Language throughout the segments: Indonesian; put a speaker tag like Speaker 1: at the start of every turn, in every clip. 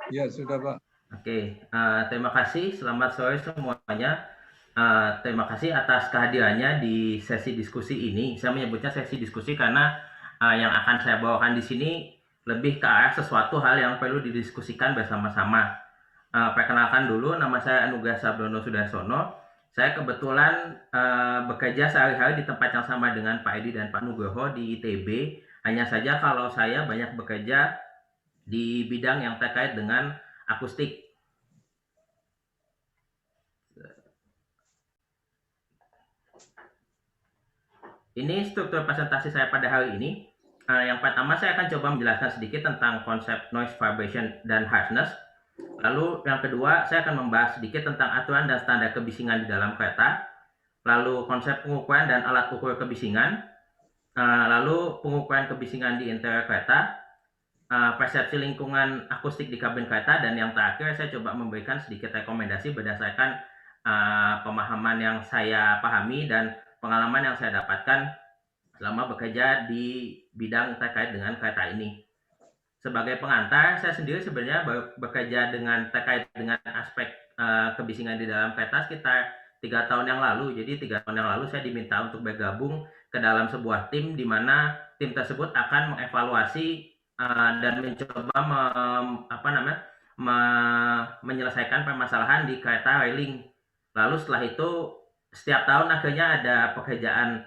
Speaker 1: Ya, sudah, Pak.
Speaker 2: Oke, terima kasih. Selamat sore semuanya. Terima kasih atas kehadirannya di sesi diskusi ini. Saya menyebutnya sesi diskusi karena yang akan saya bawakan di sini lebih ke arah sesuatu hal yang perlu didiskusikan bersama-sama. Perkenalkan dulu, nama saya Anugrah Sabdono Sudarsono. Saya kebetulan bekerja sehari-hari di tempat yang sama dengan Pak Edi dan Pak Nugroho di ITB. Hanya saja kalau saya banyak bekerja di bidang yang terkait dengan akustik. Ini struktur presentasi saya pada hari ini. Yang pertama saya akan coba menjelaskan sedikit tentang konsep noise, vibration, dan harshness. Lalu yang kedua saya akan membahas sedikit tentang aturan dan standar kebisingan di dalam kereta. Lalu konsep pengukuran dan alat ukur kebisingan. Lalu pengukuran kebisingan di interior kereta. Persepsi lingkungan akustik di kabin kereta. Dan yang terakhir saya coba memberikan sedikit rekomendasi berdasarkan pemahaman yang saya pahami dan pengalaman yang saya dapatkan selama bekerja di bidang terkait dengan kereta ini. Sebagai pengantar, saya sendiri sebenarnya bekerja dengan terkait dengan aspek kebisingan di dalam kereta sekitar 3 tahun yang lalu. Jadi 3 tahun yang lalu saya diminta untuk bergabung ke dalam sebuah tim di mana tim tersebut akan mengevaluasi dan mencoba menyelesaikan permasalahan di kereta railing. Lalu setelah itu setiap tahun akhirnya ada pekerjaan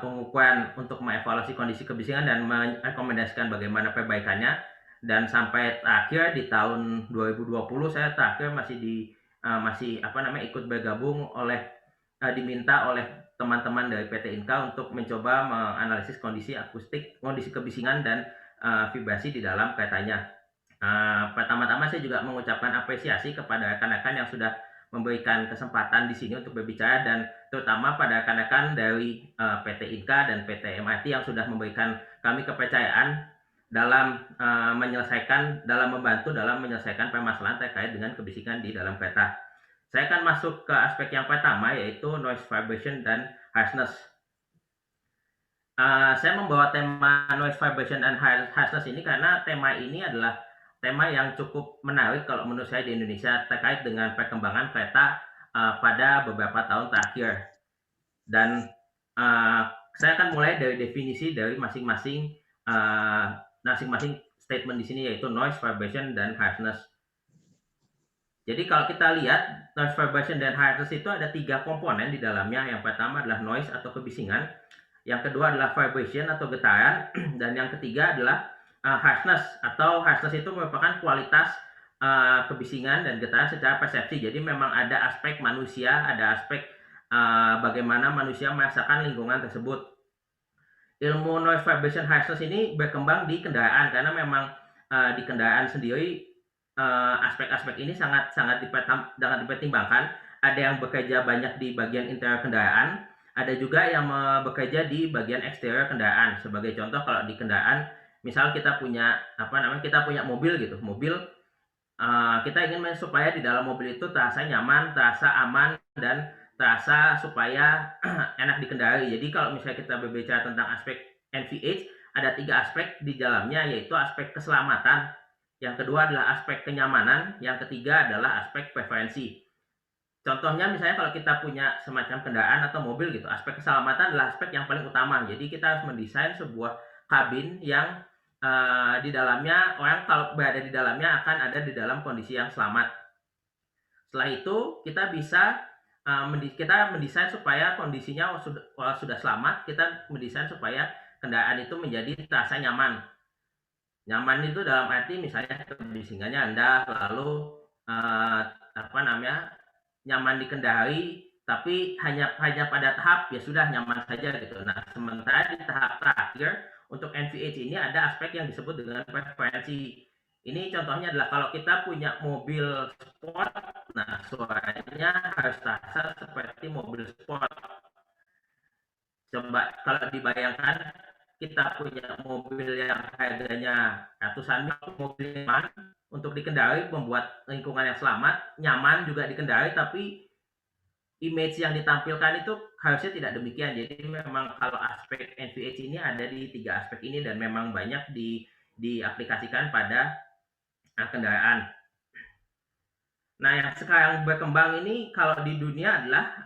Speaker 2: pengukuran untuk mengevaluasi kondisi kebisingan dan merekomendasikan bagaimana perbaikannya. Dan sampai terakhir di tahun 2020 saya terakhir ikut bergabung diminta oleh teman-teman dari PT Inka untuk mencoba menganalisis kondisi akustik, kondisi kebisingan dan vibrasi di dalam keretanya. Pertama-tama saya juga mengucapkan apresiasi kepada rekan-rekan yang sudah memberikan kesempatan di sini untuk berbicara dan terutama pada rekan-rekan dari PT Inka dan PT MRT yang sudah memberikan kami kepercayaan dalam membantu dalam menyelesaikan permasalahan terkait dengan kebisingan di dalam kereta. Saya akan masuk ke aspek yang pertama yaitu noise, vibration, dan harshness. Saya membawa tema noise, vibration, dan harshness ini karena tema ini adalah tema yang cukup menarik kalau menurut saya di Indonesia terkait dengan perkembangan kereta pada beberapa tahun terakhir. Dan saya akan mulai dari definisi dari masing-masing statement di sini yaitu noise, vibration, dan harshness. Jadi kalau kita lihat noise, vibration, dan harshness itu ada 3 komponen di dalamnya. Yang pertama adalah noise atau kebisingan, yang kedua adalah vibration atau getaran, dan yang ketiga adalah harshness itu merupakan kualitas kebisingan dan getaran secara persepsi. Jadi memang ada aspek manusia, ada aspek bagaimana manusia merasakan lingkungan tersebut. Ilmu noise, vibration, harshness ini berkembang di kendaraan karena memang di kendaraan sendiri aspek-aspek ini sangat sangat dipertimbangkan. Ada yang bekerja banyak di bagian interior kendaraan, ada juga yang bekerja di bagian eksterior kendaraan. Sebagai contoh kalau di kendaraan, misal kita punya kita punya mobil gitu, mobil kita ingin supaya di dalam mobil itu terasa nyaman, terasa aman, dan terasa supaya enak dikendari. Jadi kalau misalnya kita berbicara tentang aspek NVH, ada 3 aspek di dalamnya, yaitu aspek keselamatan, yang kedua adalah aspek kenyamanan, yang ketiga adalah aspek preferensi. Contohnya misalnya kalau kita punya semacam kendaraan atau mobil gitu, aspek keselamatan adalah aspek yang paling utama. Jadi kita harus mendesain sebuah kabin yang di dalamnya orang kalau berada di dalamnya akan ada di dalam kondisi yang selamat. Setelah itu kita bisa kita mendesain supaya kondisinya sudah selamat, kita mendesain supaya kendaraan itu menjadi terasa nyaman. Nyaman itu dalam arti misalnya kebisingannya rendah, lalu eh, nyaman dikendari, tapi hanya pada tahap ya sudah nyaman saja gitu. Nah, sementara di tahap terakhir untuk NVH ini ada aspek yang disebut dengan preferensi. Ini contohnya adalah kalau kita punya mobil sport, nah suaranya harus terasa seperti mobil sport. Coba kalau dibayangkan kita punya mobil yang harganya ratusan miliar, mobil nyaman untuk dikendari, membuat lingkungan yang selamat, nyaman juga dikendari, tapi image yang ditampilkan itu harusnya tidak demikian. Jadi memang kalau aspek NVH ini ada di 3 aspek ini dan memang banyak diaplikasikan pada kendaraan. Nah, yang sekarang berkembang ini kalau di dunia adalah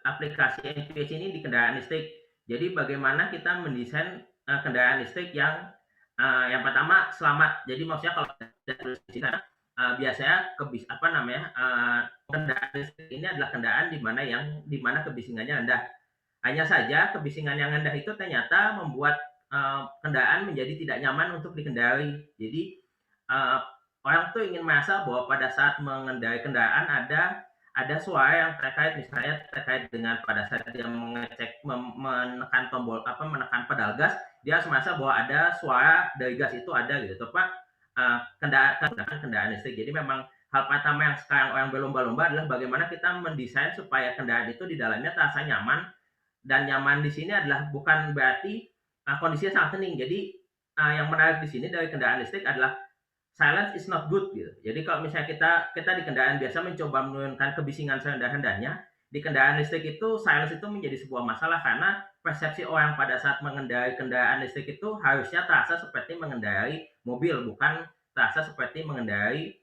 Speaker 2: aplikasi NVH ini di kendaraan listrik. Jadi bagaimana kita mendesain kendaraan listrik yang pertama selamat. Jadi maksudnya kalau biasanya kendaraan listrik ini adalah kendaraan di mana kebisingannya rendah. Hanya saja kebisingan yang rendah itu ternyata membuat kendaraan menjadi tidak nyaman untuk dikendari. Jadi uh, orang tuh ingin merasa bahwa pada saat mengendarai kendaraan ada suara yang terkait dengan pada saat dia menekan tombol menekan pedal gas, dia harus merasa bahwa ada suara dari gas itu ada gitu Pak. Kendaraan listrik. Jadi memang hal pertama yang sekarang orang berlomba-lomba adalah bagaimana kita mendesain supaya kendaraan itu di dalamnya terasa nyaman, dan nyaman di sini adalah bukan berarti kondisinya sangat hening. Jadi yang menarik di sini dari kendaraan listrik adalah silence is not good gitu. Jadi kalau misalnya kita di kendaraan biasa mencoba menurunkan kebisingan serendah-rendahnya, di kendaraan listrik itu silence itu menjadi sebuah masalah karena persepsi orang pada saat mengendarai kendaraan listrik itu harusnya terasa seperti mengendarai mobil, bukan terasa seperti mengendarai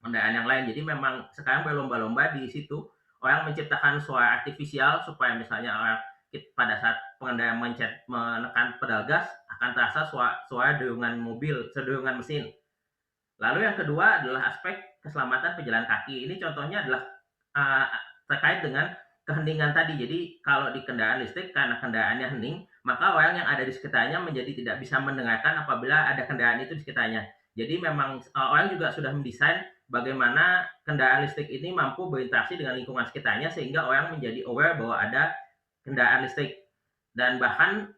Speaker 2: kendaraan yang lain. Jadi memang sekarang berlomba-lomba di situ orang menciptakan suara artifisial supaya misalnya orang pada saat pengendara menekan pedal gas akan terasa suara dengungan mobil, sedungan mesin. Lalu yang kedua adalah aspek keselamatan pejalan kaki. Ini contohnya adalah uh, terkait dengan keheningan tadi. Jadi kalau di kendaraan listrik karena kendaraannya hening, maka orang yang ada di sekitarnya menjadi tidak bisa mendengarkan apabila ada kendaraan itu di sekitarnya. Jadi memang orang juga sudah mendesain bagaimana kendaraan listrik ini mampu berinteraksi dengan lingkungan sekitarnya sehingga orang menjadi aware bahwa ada kendaraan listrik. Dan bahkan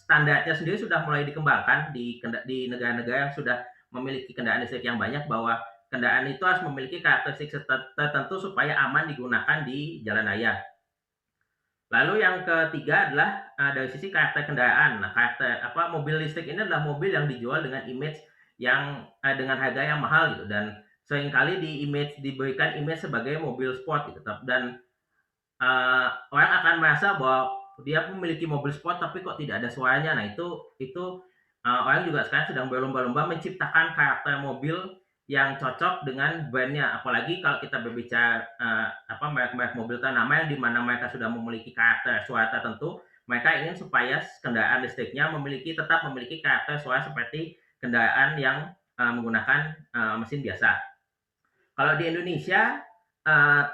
Speaker 2: standarnya sendiri sudah mulai dikembangkan di negara-negara yang sudah memiliki kendaraan listrik yang banyak, bahwa kendaraan itu harus memiliki karakteristik tertentu supaya aman digunakan di jalan raya. Lalu yang ketiga adalah dari sisi karakter kendaraan. Nah, mobil listrik ini adalah mobil yang dijual dengan image yang dengan harga yang mahal gitu, dan seringkali diberikan image sebagai mobil sport gitu. Dan orang akan merasa bahwa dia memiliki mobil sport tapi kok tidak ada suaranya. Nah, itu orang juga sekarang sedang berlomba-lomba menciptakan karakter mobil yang cocok dengan brandnya. Apalagi kalau kita berbicara merek-merek mobil ternama yang dimana mereka sudah memiliki karakter suara tertentu, mereka ingin supaya kendaraan listriknya tetap memiliki karakter suara seperti kendaraan yang menggunakan mesin biasa. Kalau di Indonesia,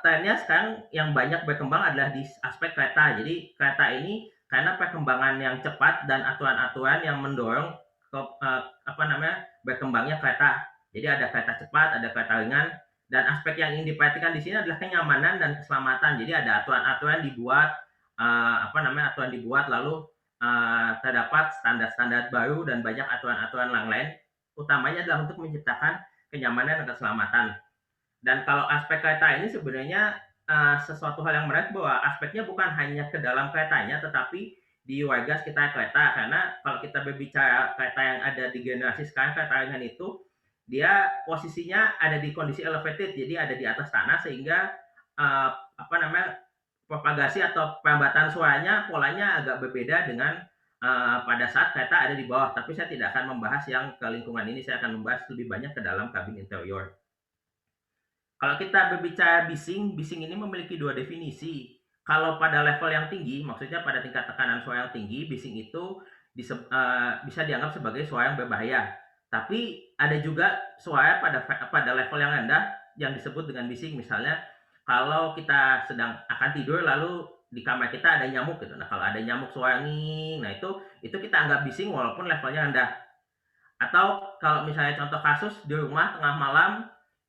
Speaker 2: trennya sekarang yang banyak berkembang adalah di aspek kereta. Jadi kereta ini karena perkembangan yang cepat dan aturan-aturan yang mendorong berkembangnya kereta. Jadi ada kereta cepat, ada kereta ringan, dan aspek yang ingin diperhatikan di sini adalah kenyamanan dan keselamatan. Jadi ada aturan-aturan dibuat, lalu terdapat standar-standar baru dan banyak aturan-aturan yang lain. Utamanya adalah untuk menciptakan kenyamanan dan keselamatan. Dan kalau aspek kereta ini sebenarnya sesuatu hal yang menarik, bahwa aspeknya bukan hanya ke dalam keretanya, tetapi di warga sekitar kereta. Karena kalau kita berbicara kereta yang ada di generasi sekarang, kereta ringan itu, dia posisinya ada di kondisi elevated, jadi ada di atas tanah, sehingga uh, propagasi atau perambatan suaranya polanya agak berbeda dengan pada saat kereta ada di bawah. Tapi saya tidak akan membahas yang ke lingkungan ini, saya akan membahas lebih banyak ke dalam kabin interior. Kalau kita berbicara bising, bising ini memiliki dua definisi. Kalau pada level yang tinggi, maksudnya pada tingkat tekanan suara yang tinggi, bising itu bisa dianggap sebagai suara yang berbahaya. Tapi ada juga suara pada level yang rendah yang disebut dengan bising. Misalnya kalau kita sedang akan tidur lalu di kamar kita ada nyamuk gitu. Nah, kalau ada nyamuk suara nging, nah itu kita anggap bising walaupun levelnya rendah. Atau kalau misalnya contoh kasus di rumah tengah malam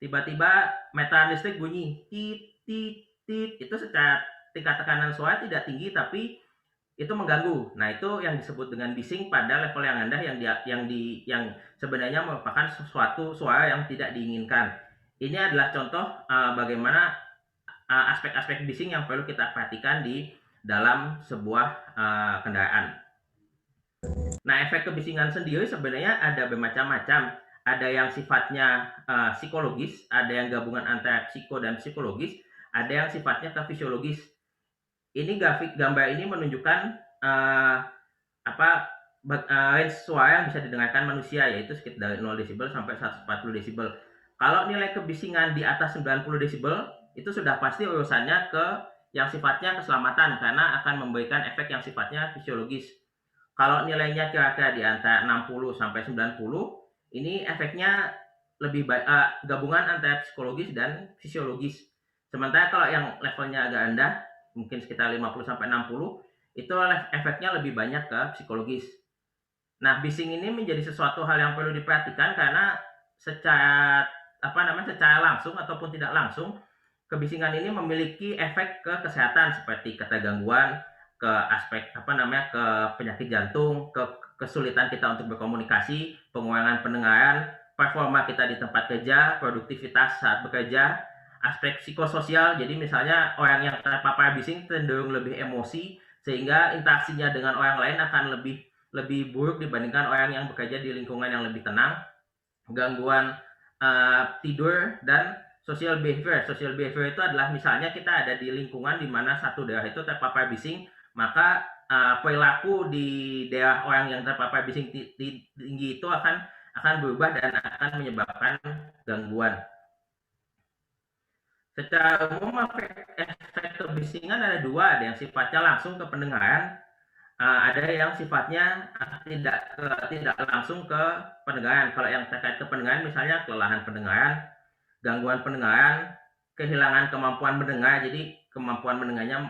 Speaker 2: tiba-tiba meteran listrik bunyi tit tit tit, itu secara tingkat tekanan suara tidak tinggi tapi itu mengganggu. Nah, itu yang disebut dengan bising pada level yang rendah yang sebenarnya merupakan sesuatu suara yang tidak diinginkan. Ini adalah contoh bagaimana aspek-aspek bising yang perlu kita perhatikan di dalam sebuah kendaraan. Nah, efek kebisingan sendiri sebenarnya ada bermacam-macam. Ada yang sifatnya psikologis, ada yang gabungan antara psiko dan psikologis, ada yang sifatnya ke fisiologis. Ini gambar ini menunjukkan range suara yang bisa didengarkan manusia, yaitu sekitar dari 0 desibel sampai 140 desibel. Kalau nilai kebisingan di atas 90 desibel, itu sudah pasti urusannya ke yang sifatnya keselamatan karena akan memberikan efek yang sifatnya fisiologis. Kalau nilainya kira-kira di antara 60 sampai 90, ini efeknya lebih baik gabungan antara psikologis dan fisiologis. Sementara kalau yang levelnya agak rendah, mungkin sekitar 50 sampai 60, itu efeknya lebih banyak ke psikologis. Nah, bising ini menjadi sesuatu hal yang perlu diperhatikan karena secara secara langsung ataupun tidak langsung, kebisingan ini memiliki efek ke kesehatan seperti ketergangguan, ke aspek ke penyakit jantung, ke kesulitan kita untuk berkomunikasi, pengurangan pendengaran, performa kita di tempat kerja, produktivitas saat bekerja, aspek psikososial. Jadi misalnya orang yang terpapar bising cenderung lebih emosi sehingga interaksinya dengan orang lain akan lebih buruk dibandingkan orang yang bekerja di lingkungan yang lebih tenang. Gangguan tidur dan social behavior. Social behavior itu adalah misalnya kita ada di lingkungan di mana satu daerah itu terpapar bising, maka perilaku di daerah orang yang terpapar bising tinggi itu akan berubah dan akan menyebabkan gangguan. Secara umum efek kebisingan ada dua, ada yang sifatnya langsung ke pendengaran, ada yang sifatnya tidak langsung ke pendengaran. Kalau yang terkait ke pendengaran misalnya kelelahan pendengaran, gangguan pendengaran, kehilangan kemampuan mendengar, jadi kemampuan mendengarnya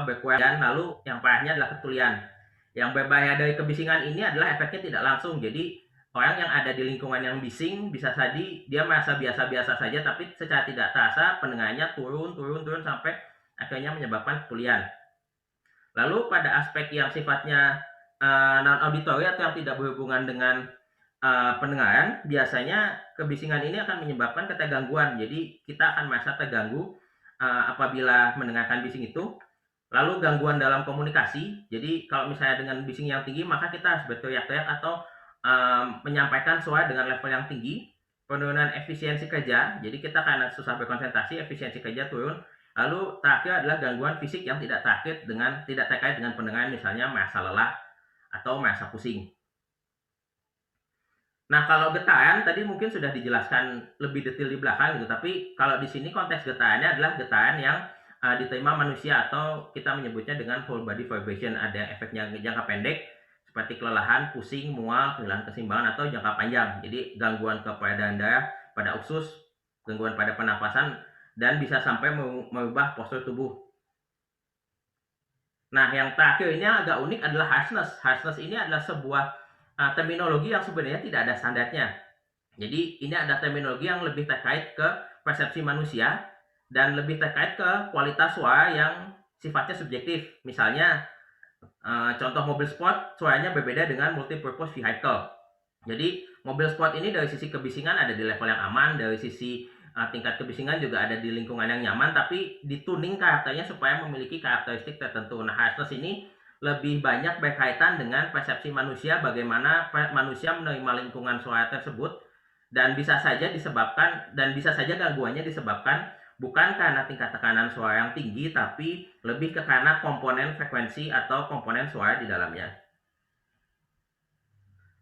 Speaker 2: berkurang, dan lalu yang parahnya adalah ketulian. Yang berbahaya dari kebisingan ini adalah efeknya tidak langsung. Jadi orang yang ada di lingkungan yang bising bisa jadi dia merasa biasa-biasa saja, tapi secara tidak terasa pendengarannya turun sampai akhirnya menyebabkan ketulian. Lalu pada aspek yang sifatnya non auditory atau yang tidak berhubungan dengan pendengaran, biasanya kebisingan ini akan menyebabkan ketergangguan. Jadi kita akan merasa terganggu apabila mendengarkan bising itu. Lalu gangguan dalam komunikasi. Jadi kalau misalnya dengan bising yang tinggi, maka kita harus berteriak-teriak atau menyampaikan suara dengan level yang tinggi. Penurunan efisiensi kerja. Jadi kita karena susah berkonsentrasi, efisiensi kerja turun. Lalu terakhir adalah gangguan fisik yang tidak terkait dengan pendengaran, misalnya merasa lelah atau merasa pusing. Nah, kalau getaran tadi mungkin sudah dijelaskan lebih detail di belakang gitu, tapi kalau di sini konteks getarannya adalah getaran yang diterima manusia atau kita menyebutnya dengan whole body vibration. Ada efeknya jangka pendek seperti kelelahan, pusing, mual, kehilangan keseimbangan, atau jangka panjang. Jadi gangguan ke peredaran darah pada usus, gangguan pada pernapasan, dan bisa sampai mengubah postur tubuh. Nah, yang terakhir ini agak unik adalah harshness. Harshness ini adalah sebuah terminologi yang sebenarnya tidak ada standarnya. Jadi ini ada terminologi yang lebih terkait ke persepsi manusia dan lebih terkait ke kualitas suara yang sifatnya subjektif. Misalnya contoh mobil sport suaranya berbeda dengan multipurpose vehicle. Jadi mobil sport ini dari sisi kebisingan ada di level yang aman, dari sisi tingkat kebisingan juga ada di lingkungan yang nyaman, tapi dituning karakternya supaya memiliki karakteristik tertentu. Nah, harshness ini lebih banyak berkaitan dengan persepsi manusia, bagaimana manusia menerima lingkungan suara tersebut, dan bisa saja gangguannya disebabkan bukan karena tingkat tekanan suara yang tinggi, tapi lebih ke karena komponen frekuensi atau komponen suara di dalamnya.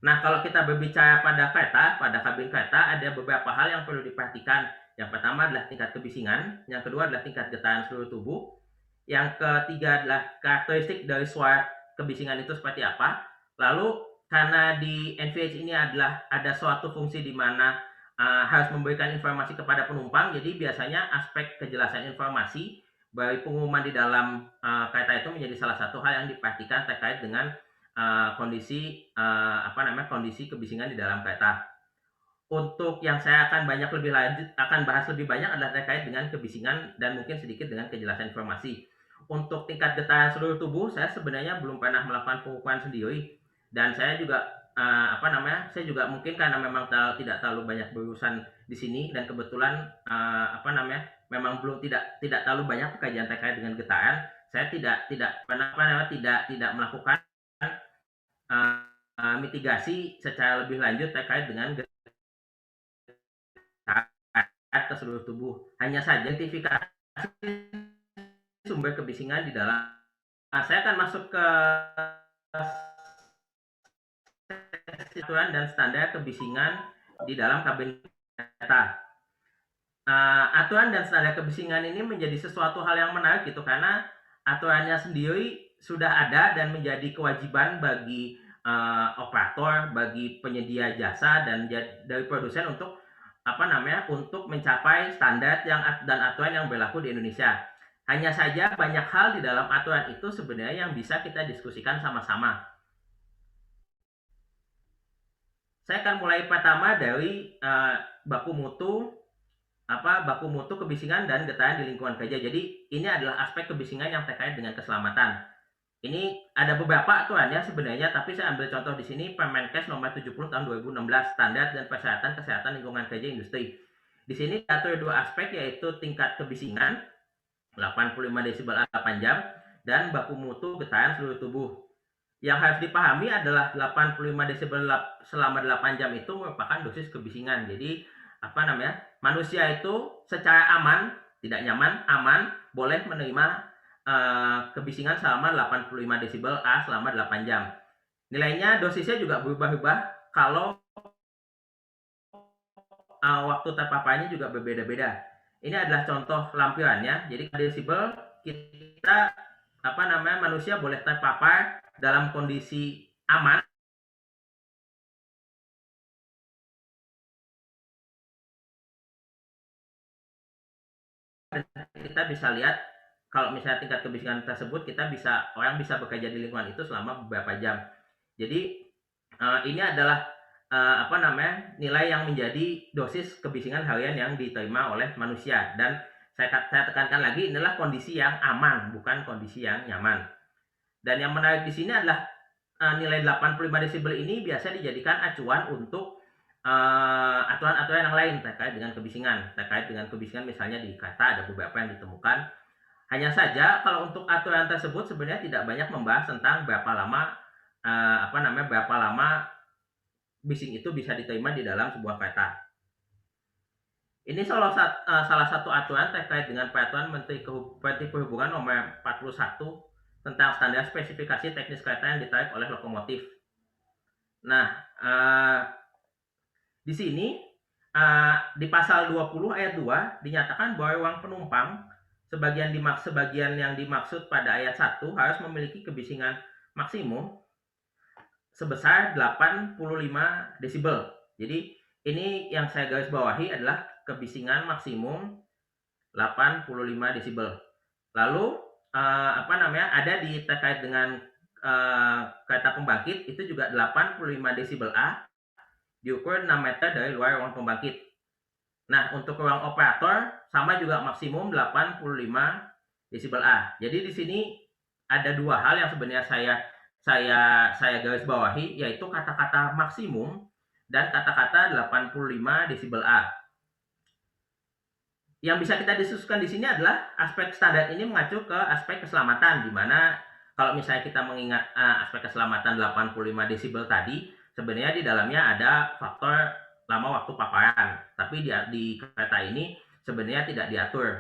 Speaker 2: Nah, kalau kita berbicara pada kabin kereta, ada beberapa hal yang perlu diperhatikan. Yang pertama adalah tingkat kebisingan, yang kedua adalah tingkat getaran seluruh tubuh, yang ketiga adalah karakteristik dari suara kebisingan itu seperti apa. Lalu karena di NVH ini ada suatu fungsi di mana harus memberikan informasi kepada penumpang, jadi biasanya aspek kejelasan informasi dari pengumuman di dalam kereta itu menjadi salah satu hal yang diperhatikan terkait dengan kondisi kebisingan di dalam kereta. Untuk yang saya akan bahas lebih banyak adalah terkait dengan kebisingan dan mungkin sedikit dengan kejelasan informasi. Untuk tingkat getaran seluruh tubuh, saya sebenarnya belum pernah melakukan pengukuran sendiri, dan saya juga saya juga mungkin karena memang tidak terlalu banyak berurusan di sini, dan kebetulan memang belum tidak terlalu banyak pekerjaan terkait dengan getaran. Saya tidak melakukan mitigasi secara lebih lanjut terkait dengan getaran ke seluruh tubuh. Hanya saja identifikasi sumber kebisingan di dalam. Nah, saya akan masuk ke aturan dan standar kebisingan di dalam kabin kereta. aturan dan standar kebisingan ini menjadi sesuatu hal yang menarik gitu, karena aturannya sendiri sudah ada dan menjadi kewajiban bagi operator, bagi penyedia jasa dan dari produsen untuk untuk mencapai standar dan aturan yang berlaku di Indonesia. Hanya saja banyak hal di dalam aturan itu sebenarnya yang bisa kita diskusikan sama-sama. Saya akan mulai pertama dari baku mutu kebisingan dan getaran di lingkungan kerja. Jadi ini adalah aspek kebisingan yang terkait dengan keselamatan. Ini ada beberapa aturannya sebenarnya, tapi saya ambil contoh di sini Permenkes nomor 70 tahun 2016, standar dan persyaratan kesehatan lingkungan kerja industri. Di sini diatur dua aspek, yaitu tingkat kebisingan 85 desibel 8 jam dan baku mutu getaran seluruh tubuh. Yang harus dipahami adalah 85 desibel selama 8 jam itu merupakan dosis kebisingan. Jadi manusia itu secara aman, tidak nyaman, aman, boleh menerima kebisingan selama 85 desibel A selama 8 jam. Nilainya, dosisnya juga berubah-ubah kalau waktu terpaparnya juga berbeda-beda. Ini adalah contoh lampirannya. Jadi desibel kita manusia boleh terpapar dalam kondisi aman. Kita bisa lihat kalau misalnya tingkat kebisingan tersebut, orang bisa bekerja di lingkungan itu selama beberapa jam. Jadi ini adalah nilai yang menjadi dosis kebisingan harian yang diterima oleh manusia. Dan saya tekankan lagi, inilah kondisi yang aman, bukan kondisi yang nyaman. Dan yang menarik di sini adalah nilai 85 desibel ini biasa dijadikan acuan untuk aturan-aturan yang lain terkait dengan kebisingan. Misalnya di kata ada beberapa yang ditemukan. Hanya saja kalau untuk aturan tersebut sebenarnya tidak banyak membahas tentang berapa lama bising itu bisa diterima di dalam sebuah kereta. Ini salah satu aturan terkait dengan peraturan Menteri Perhubungan nomor 41 tentang standar spesifikasi teknis kereta yang ditarik oleh lokomotif. Nah, di sini di pasal 20 ayat 2 dinyatakan bahwa ruang penumpang sebagian yang dimaksud pada ayat 1 harus memiliki kebisingan maksimum sebesar 85 desibel. Jadi ini yang saya garis bawahi adalah kebisingan maksimum 85 desibel. Lalu ada terkait dengan kereta pembangkit itu juga 85 desibel A diukur 6 meter dari luar ruang pembangkit. Nah, untuk ruang operator sama juga maksimum 85 desibel A. Jadi di sini ada dua hal yang sebenarnya saya garis bawahi, yaitu kata-kata maksimum dan kata-kata 85 desibel A. Yang bisa kita diskusikan di sini adalah aspek standar ini mengacu ke aspek keselamatan, di mana kalau misalnya kita mengingat aspek keselamatan 85 desibel tadi, sebenarnya di dalamnya ada faktor lama waktu paparan, tapi di kereta ini sebenarnya tidak diatur.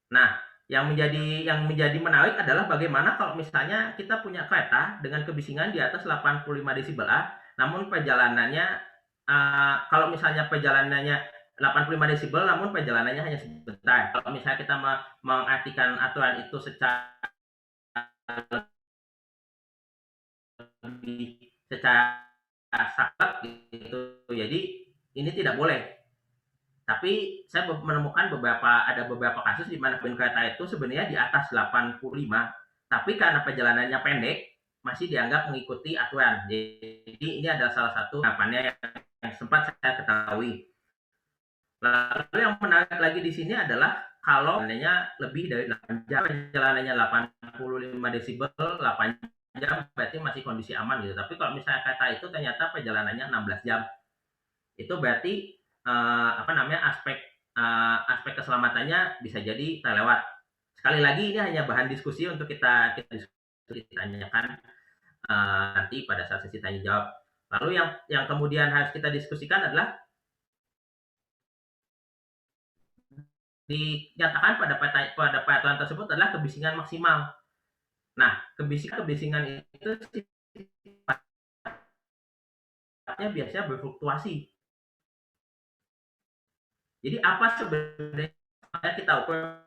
Speaker 2: Nah, yang menjadi menarik adalah bagaimana kalau misalnya kita punya kereta dengan kebisingan di atas 85 desibel A, namun perjalanannya kalau misalnya perjalanannya 85 desibel namun perjalanannya hanya sebentar. Kalau misalnya kita mengartikan aturan itu secara saklek gitu. Jadi ini tidak boleh. Tapi saya menemukan ada beberapa kasus di mana kereta itu sebenarnya di atas 85, tapi karena perjalanannya pendek masih dianggap mengikuti aturan. Jadi ini adalah salah satu harapannya yang sempat saya ketahui. Lalu yang menarik lagi di sini adalah kalau perjalanannya lebih dari 8 jam, perjalanannya 85 desibel, 8 jam berarti masih kondisi aman gitu. Tapi kalau misalnya kereta itu ternyata perjalanannya 16 jam, itu berarti aspek keselamatannya bisa jadi terlewat. Sekali lagi ini hanya bahan diskusi untuk kita tanyakan nanti pada saat sesi tanya jawab. Lalu yang kemudian harus kita diskusikan adalah dinyatakan pada peraturan tersebut adalah kebisingan maksimal. Nah, kebisingan itu sifatnya biasanya berfluktuasi. Jadi apa sebenarnya kita ukur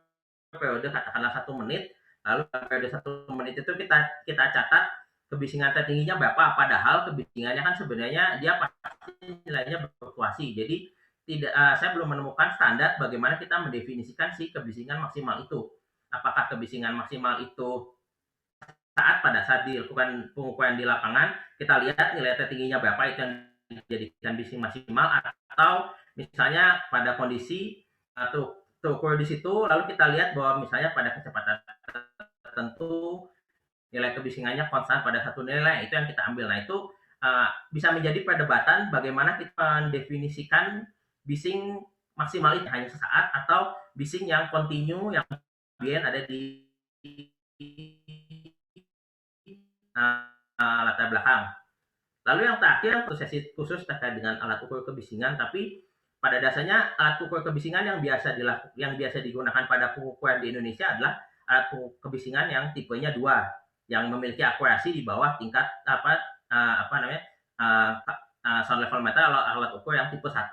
Speaker 2: periode katakanlah 1 menit, lalu periode 1 menit itu kita catat kebisingan tertingginya berapa, padahal kebisingannya kan sebenarnya dia pasti nilainya berfluktuasi. Jadi saya belum menemukan standar bagaimana kita mendefinisikan si kebisingan maksimal itu. Apakah kebisingan maksimal itu pada saat dilakukan pengukuran di lapangan, kita lihat nilai tertingginya berapa itu yang dijadikan bising maksimal, atau misalnya pada kondisi terukur di situ, lalu kita lihat bahwa misalnya pada kecepatan tertentu nilai kebisingannya konstan pada satu nilai, itu yang kita ambil. Nah itu bisa menjadi perdebatan bagaimana kita mendefinisikan bising maksimal itu hanya sesaat atau bising yang kontinu yang kemudian ada di latar belakang. Lalu yang terakhir sesi khusus terkait dengan alat ukur kebisingan, tapi pada dasarnya alat ukur kebisingan yang biasa digunakan pada pengukuran di Indonesia adalah alat ukur kebisingan yang tipenya 2, yang memiliki akurasi di bawah tingkat sound level meter atau alat ukur yang tipe 1.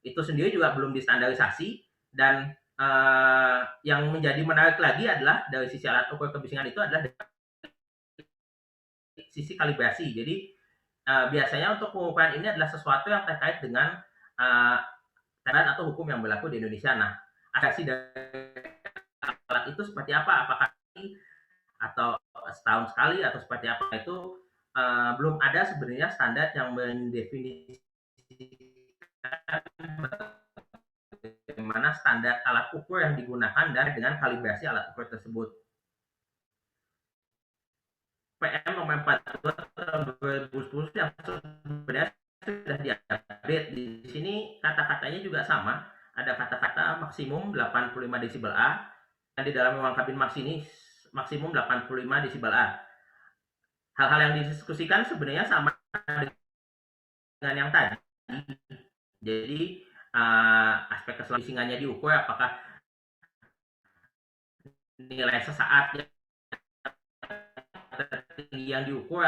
Speaker 2: Itu sendiri juga belum distandarisasi, dan yang menjadi menarik lagi adalah dari sisi alat ukur kebisingan itu adalah sisi kalibrasi. Jadi biasanya untuk pengukuran ini adalah sesuatu yang terkait dengan aturan atau hukum yang berlaku di Indonesia. Nah, adaptasi dari alat itu seperti apa? Apakah atau setahun sekali atau seperti apa, itu belum ada sebenarnya standar yang mendefinisikan bagaimana standar alat ukur yang digunakan dan dengan kalibrasi alat ukur tersebut. PM nomor 42 tahun 2010 yang sebenarnya sudah diupdate. Di sini kata-katanya juga sama. Ada kata-kata maksimum 85 desibel A, dan di dalam ruang kabin maksimum 85 desibel A. Hal-hal yang didiskusikan sebenarnya sama dengan yang tadi. Jadi aspek keselamatannya diukur, apakah nilai sesaat yang diukur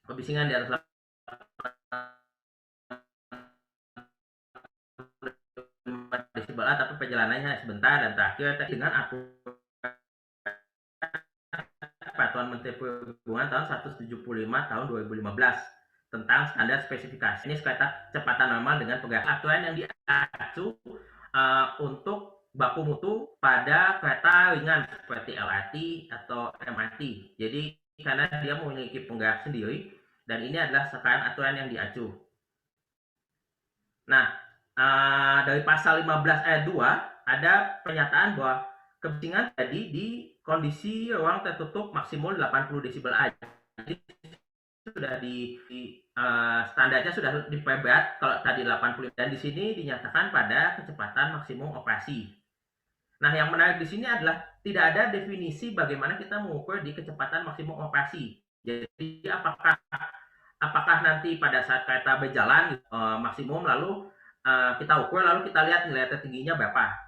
Speaker 2: kebisingan di atas desibel A, tapi perjalanannya sebentar. Dan terakhir dengan Peraturan Menteri Perhubungan tahun 175 tahun 2015 tentang standar spesifikasi ini sekitar kecepatan normal dengan pergerakan, aturan yang diacu untuk baku mutu pada kereta ringan seperti LRT atau MRT. Jadi karena dia memiliki penggerak sendiri, dan ini adalah sekarang aturan yang diacu. Nah, dari pasal 15 ayat 2 ada pernyataan bahwa kebisingan tadi di kondisi ruang tertutup maksimum 80 desibel A. Jadi sudah standarnya sudah diperberat kalau tadi 80, dan di sini dinyatakan pada kecepatan maksimum operasi. Nah, yang menarik di sini adalah tidak ada definisi bagaimana kita mengukur di kecepatan maksimum operasi. Jadi apakah nanti pada saat kereta berjalan maksimum, lalu kita ukur, lalu kita lihat nilai tertingginya berapa.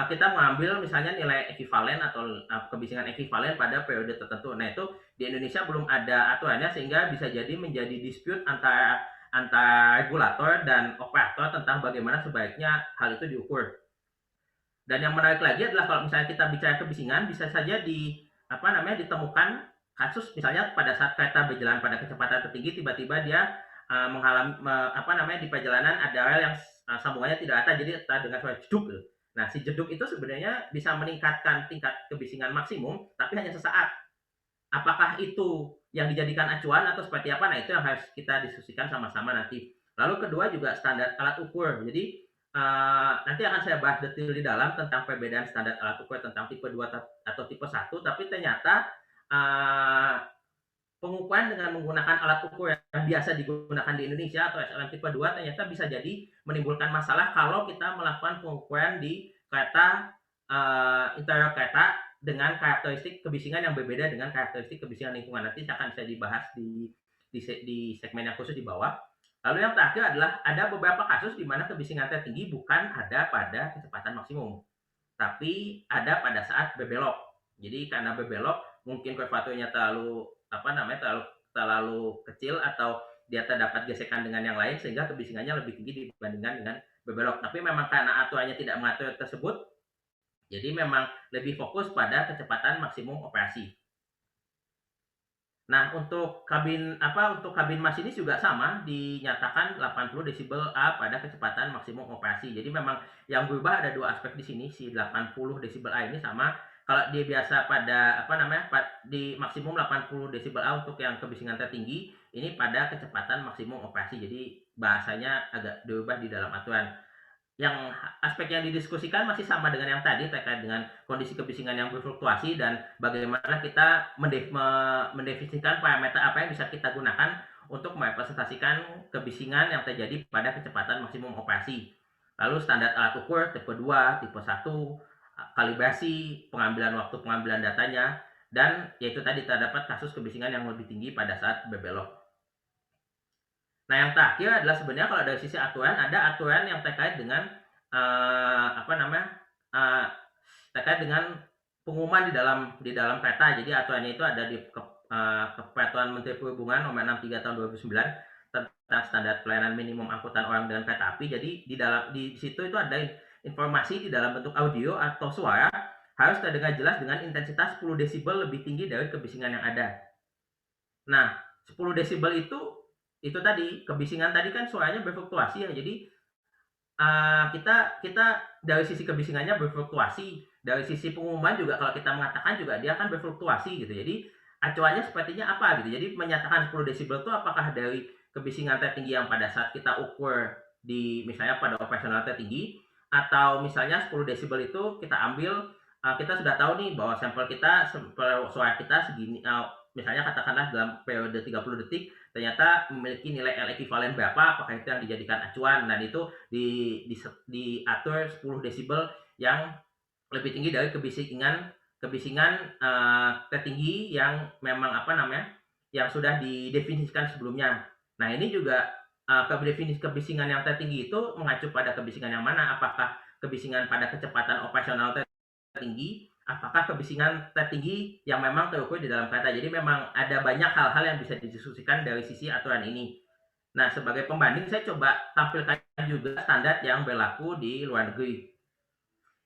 Speaker 2: Kita mengambil misalnya nilai ekivalen atau kebisingan ekivalen pada periode tertentu. Nah, itu di Indonesia belum ada aturannya, sehingga bisa jadi menjadi dispute antara regulator dan operator tentang bagaimana sebaiknya hal itu diukur. Dan yang menarik lagi adalah kalau misalnya kita bicara kebisingan, bisa saja ditemukan kasus misalnya pada saat kereta berjalan pada kecepatan tertinggi, tiba-tiba dia mengalami di perjalanan ada rel yang sambungannya tidak rata, jadi dengan suara jeduk. Nah, si jeduk itu sebenarnya bisa meningkatkan tingkat kebisingan maksimum, tapi hanya sesaat. Apakah itu yang dijadikan acuan atau seperti apa? Nah, itu yang harus kita diskusikan sama-sama nanti. Lalu kedua juga standar alat ukur. Jadi nanti akan saya bahas detail di dalam tentang perbedaan standar alat ukur tentang tipe 2 atau tipe 1, tapi ternyata pengukuran dengan menggunakan alat ukur yang biasa digunakan di Indonesia atau SLM tipe 2 ternyata bisa jadi menimbulkan masalah kalau kita melakukan pengukuran di kereta interior kereta dengan karakteristik kebisingan yang berbeda dengan karakteristik kebisingan lingkungan. Nanti akan saya dibahas di segmen yang khusus di bawah. Lalu yang terakhir adalah ada beberapa kasus di mana kebisingan tertinggi bukan ada pada kecepatan maksimum, tapi ada pada saat berbelok. Jadi karena berbelok mungkin kurvaturnya terlalu terlalu kecil atau dia terdapat gesekan dengan yang lain sehingga kebisingannya lebih tinggi dibandingkan dengan berbelok. Tapi memang karena aturannya tidak mengatur tersebut, jadi memang lebih fokus pada kecepatan maksimum operasi. Nah, untuk kabin masinis juga sama, dinyatakan 80 desibel A pada kecepatan maksimum operasi. Jadi memang yang berubah ada dua aspek di sini, si 80 desibel A ini sama kalau dia biasa pada di maksimum 80 desibel A untuk yang kebisingan tertinggi, ini pada kecepatan maksimum operasi. Jadi bahasanya agak diubah di dalam aturan. Yang aspek yang didiskusikan masih sama dengan yang tadi terkait dengan kondisi kebisingan yang berfluktuasi dan bagaimana kita mendefinisikan parameter apa yang bisa kita gunakan untuk merepresentasikan kebisingan yang terjadi pada kecepatan maksimum operasi. Lalu standar alat ukur tipe 2, tipe 1, kalibrasi, pengambilan waktu pengambilan datanya, dan yaitu tadi terdapat kasus kebisingan yang lebih tinggi pada saat berbelok. Nah, yang terakhir adalah sebenarnya kalau dari sisi aturan, ada aturan yang terkait dengan terkait dengan pengumuman di dalam kereta. Jadi aturannya itu ada di Peraturan Menteri Perhubungan Nomor 63 Tahun 2009 tentang standar pelayanan minimum angkutan orang dengan kereta api. Jadi di situ itu ada informasi di dalam bentuk audio atau suara harus terdengar jelas dengan intensitas 10 desibel lebih tinggi dari kebisingan yang ada. Nah, 10 desibel itu tadi kebisingan tadi kan suaranya berfluktuasi ya. Jadi kita dari sisi kebisingannya berfluktuasi, dari sisi pengumuman juga kalau kita mengatakan juga dia akan berfluktuasi gitu. Jadi acuannya sepertinya apa gitu. Jadi menyatakan 10 desibel itu apakah dari kebisingan tertinggi yang pada saat kita ukur di misalnya pada operasional tertinggi, atau misalnya 10 desibel itu kita ambil kita sudah tahu nih bahwa sampel suara kita segini, misalnya katakanlah dalam periode 30 detik ternyata memiliki nilai L ekivalen berapa, apakah itu yang dijadikan acuan, dan itu diatur 10 desibel yang lebih tinggi dari kebisingan tertinggi yang memang yang sudah didefinisikan sebelumnya. Nah, ini juga kebisingan yang tertinggi itu mengacu pada kebisingan yang mana, apakah kebisingan pada kecepatan operasional tertinggi, apakah kebisingan tertinggi yang memang terukur di dalam kereta. Jadi memang ada banyak hal-hal yang bisa didiskusikan dari sisi aturan ini. Nah, sebagai pembanding saya coba tampilkan juga standar yang berlaku di luar negeri.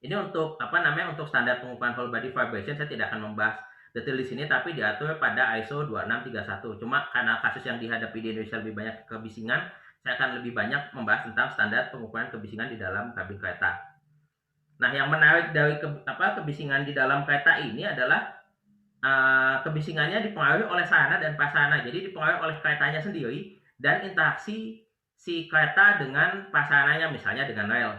Speaker 2: Ini untuk untuk standar pengukuran whole body vibration saya tidak akan membahas detail di sini, tapi diatur pada ISO 2631. Cuma karena kasus yang dihadapi di Indonesia lebih banyak kebisingan, saya akan lebih banyak membahas tentang standar pengukuran kebisingan di dalam kabin kereta. Nah, yang menarik dari kebisingan di dalam kereta ini adalah kebisingannya dipengaruhi oleh sarana dan prasarana. Jadi dipengaruhi oleh keretanya sendiri dan interaksi si kereta dengan prasarananya, misalnya dengan rel.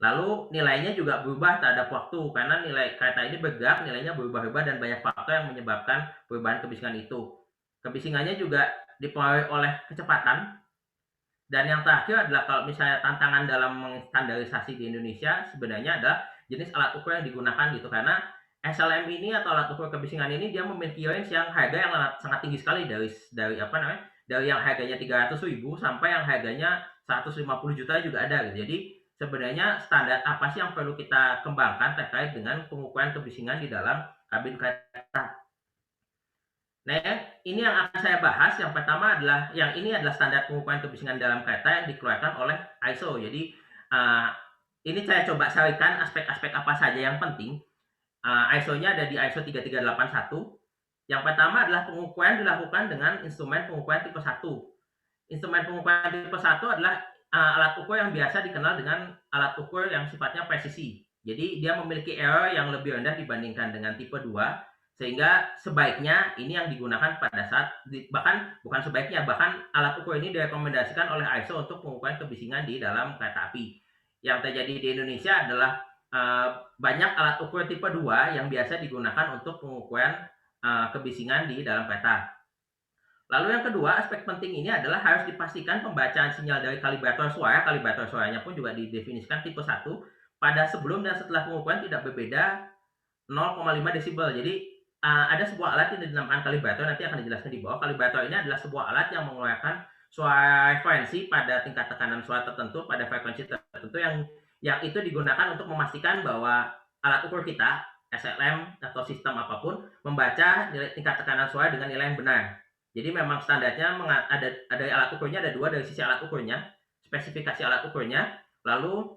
Speaker 2: Lalu nilainya juga berubah terhadap waktu karena nilai kereta ini bergerak, nilainya berubah-ubah dan banyak faktor yang menyebabkan perubahan kebisingan itu. Kebisingannya juga dipengaruhi oleh kecepatan. Dan yang terakhir adalah kalau misalnya tantangan dalam mengstandarisasi di Indonesia sebenarnya adalah jenis alat ukur yang digunakan gitu, karena SLM ini atau alat ukur kebisingan ini dia memiliki range yang harga yang sangat tinggi sekali dari yang harganya 300.000 sampai yang harganya 150 juta juga ada gitu. Jadi sebenarnya standar apa sih yang perlu kita kembangkan terkait dengan pengukuran kebisingan di dalam kabin kereta? Nah, ini yang akan saya bahas. Yang pertama adalah ini adalah standar pengukuran kebisingan dalam kereta yang dikeluarkan oleh ISO. Jadi ini saya coba sarikan aspek-aspek apa saja yang penting. ISO-nya ada di ISO 3381. Yang pertama adalah pengukuran dilakukan dengan instrumen pengukuran tipe 1. Instrumen pengukuran tipe 1 adalah alat ukur yang biasa dikenal dengan alat ukur yang sifatnya presisi. Jadi dia memiliki error yang lebih rendah dibandingkan dengan tipe 2. Sehingga sebaiknya ini yang digunakan pada saat, bahkan bukan sebaiknya, bahkan alat ukur ini direkomendasikan oleh ISO untuk pengukuran kebisingan di dalam kereta api. Yang terjadi di Indonesia adalah banyak alat ukur tipe 2 yang biasa digunakan untuk pengukuran kebisingan di dalam kereta. Lalu yang kedua, aspek penting ini adalah harus dipastikan pembacaan sinyal dari kalibrator suara. Kalibrator suaranya pun juga didefinisikan tipe 1 pada sebelum dan setelah pengukuran tidak berbeda 0,5 desibel. Jadi ada sebuah alat yang dinamakan kalibrator, nanti akan dijelaskan di bawah. Kalibrator ini adalah sebuah alat yang mengeluarkan suara referensi pada tingkat tekanan suara tertentu, pada frekuensi tertentu yang itu digunakan untuk memastikan bahwa alat ukur kita, SLM atau sistem apapun, membaca nilai tingkat tekanan suara dengan nilai yang benar. Jadi memang standarnya ada alat ukurnya, ada dua dari sisi alat ukurnya, spesifikasi alat ukurnya, lalu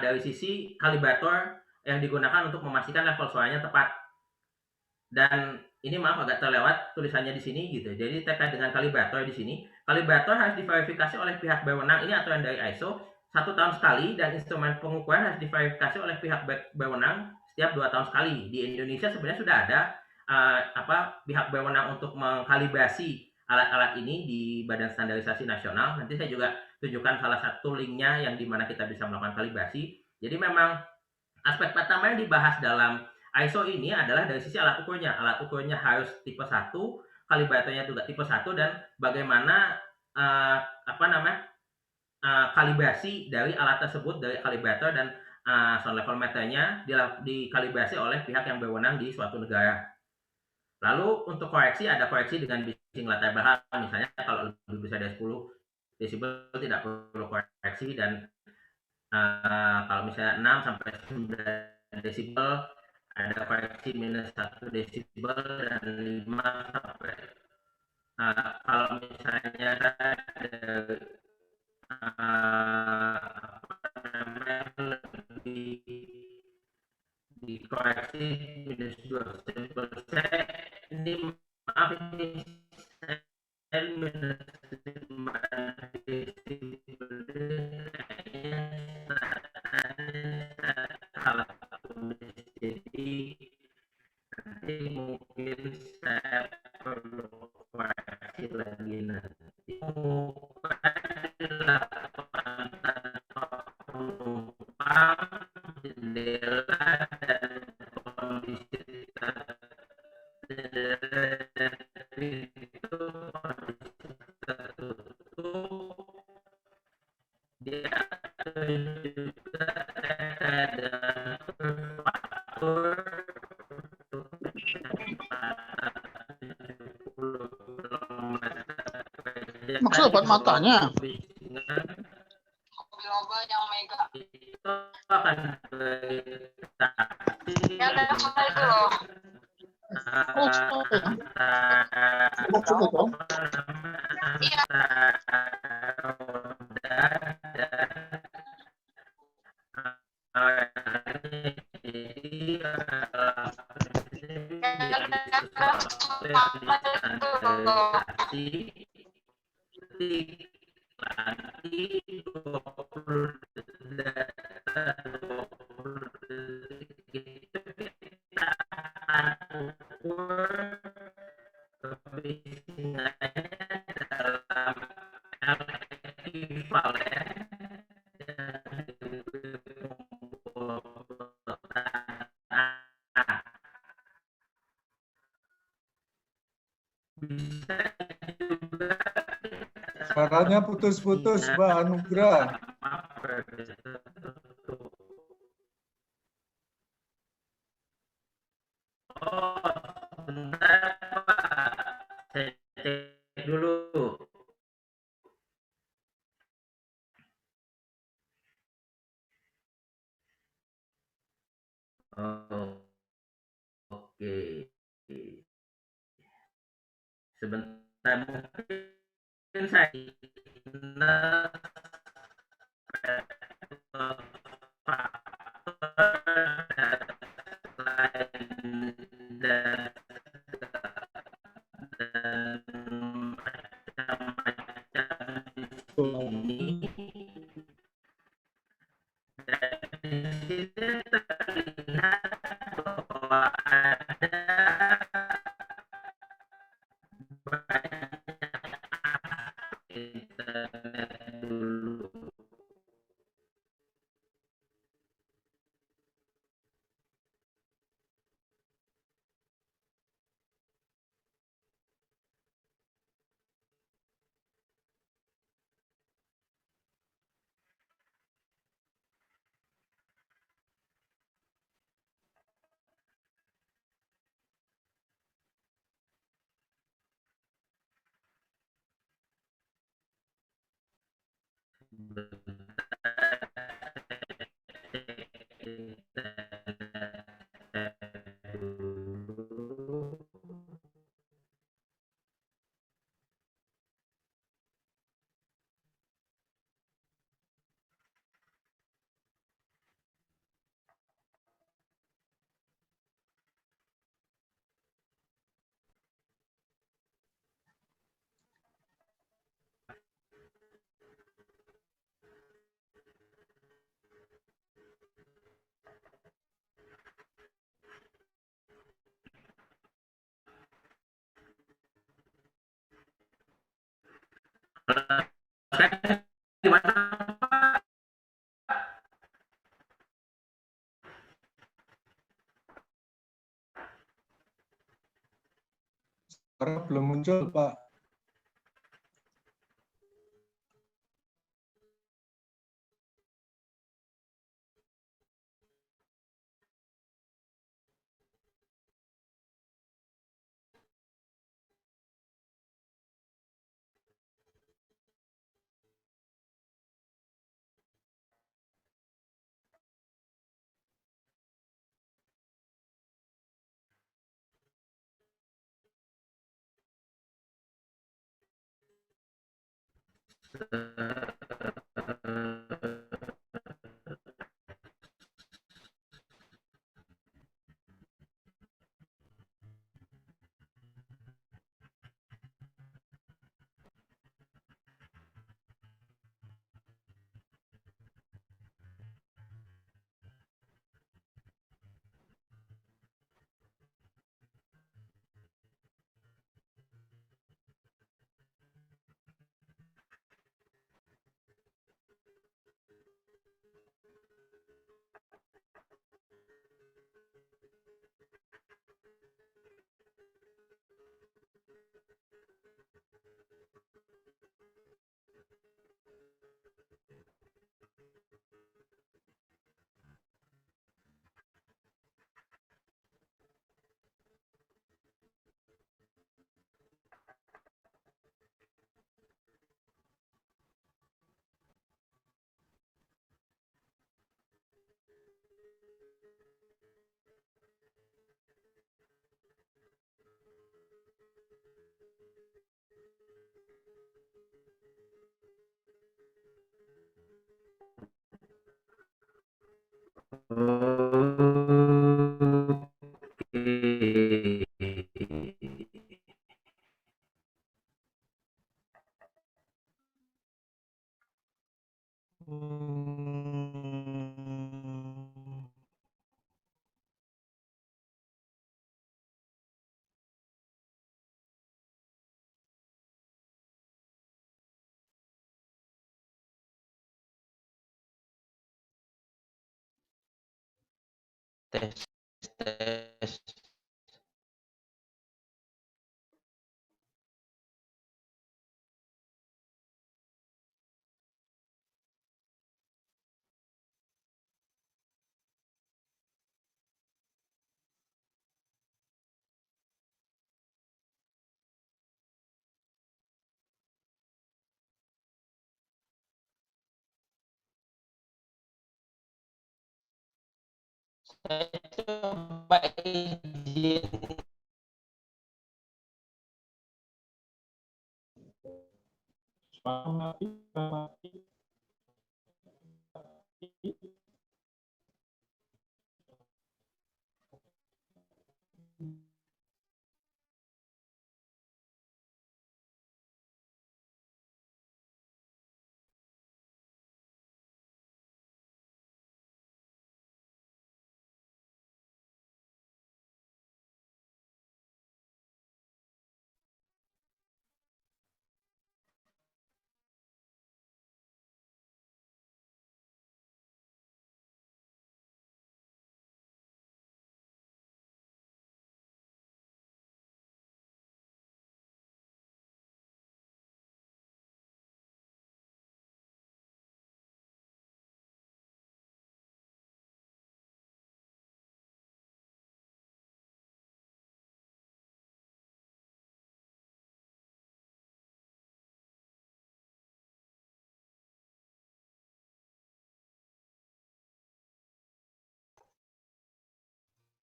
Speaker 2: dari sisi kalibrator yang digunakan untuk memastikan level suaranya tepat. Dan ini maaf agak terlewat tulisannya di sini gitu. Jadi terkait dengan kalibrator di sini, kalibrator harus diverifikasi oleh pihak berwenang. Ini aturan dari ISO 1 tahun sekali, dan instrumen pengukuran harus diverifikasi oleh pihak berwenang setiap 2 tahun sekali. Di Indonesia sebenarnya sudah ada pihak berwenang untuk mengkalibrasi alat-alat ini di Badan Standarisasi Nasional. Nanti saya juga tunjukkan salah satu linknya yang dimana kita bisa melakukan kalibrasi. Jadi memang aspek pertama yang dibahas dalam ISO ini adalah dari sisi alat ukurnya. Alat ukurnya harus tipe 1, kalibratornya juga tipe 1, dan bagaimana uh, apa namanya kalibrasi dari alat tersebut, dari kalibrator dan sound level meternya dikalibrasi oleh pihak yang berwenang di suatu negara. Lalu untuk koreksi, ada koreksi dengan bising latar belakang. Misalnya kalau lebih besar dari 10 desibel tidak perlu koreksi, dan kalau misalnya 6 sampai 9 desibel ada koreksi minus 1 desibel, dan 5 sampai kalau misalnya ada apa namanya lebih dikoreksi minus 2%, ini maaf ini saya minus 5 desibel salah satu. Jadi nanti mungkin saya perlu koreksi lagi nanti. Penumpang, jendela, dan kondisi itu kondisi tertutup. Dia juga ada faktor untuk kecepatan 70 km per jam.
Speaker 1: Maksudnya buat matanya.
Speaker 3: Yang mega.
Speaker 2: Itu akan beradaptasi
Speaker 3: Yang level itu loh.
Speaker 4: Suaranya putus-putus, Mbak Anugrah.
Speaker 2: Oh, sebentar Pak. Saya cek dulu. Oh, oke. Sebentar, mungkin saya Saya gimana?
Speaker 4: Suara belum muncul, Pak.
Speaker 2: Tes, tes. Saya coba izin.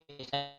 Speaker 2: Saya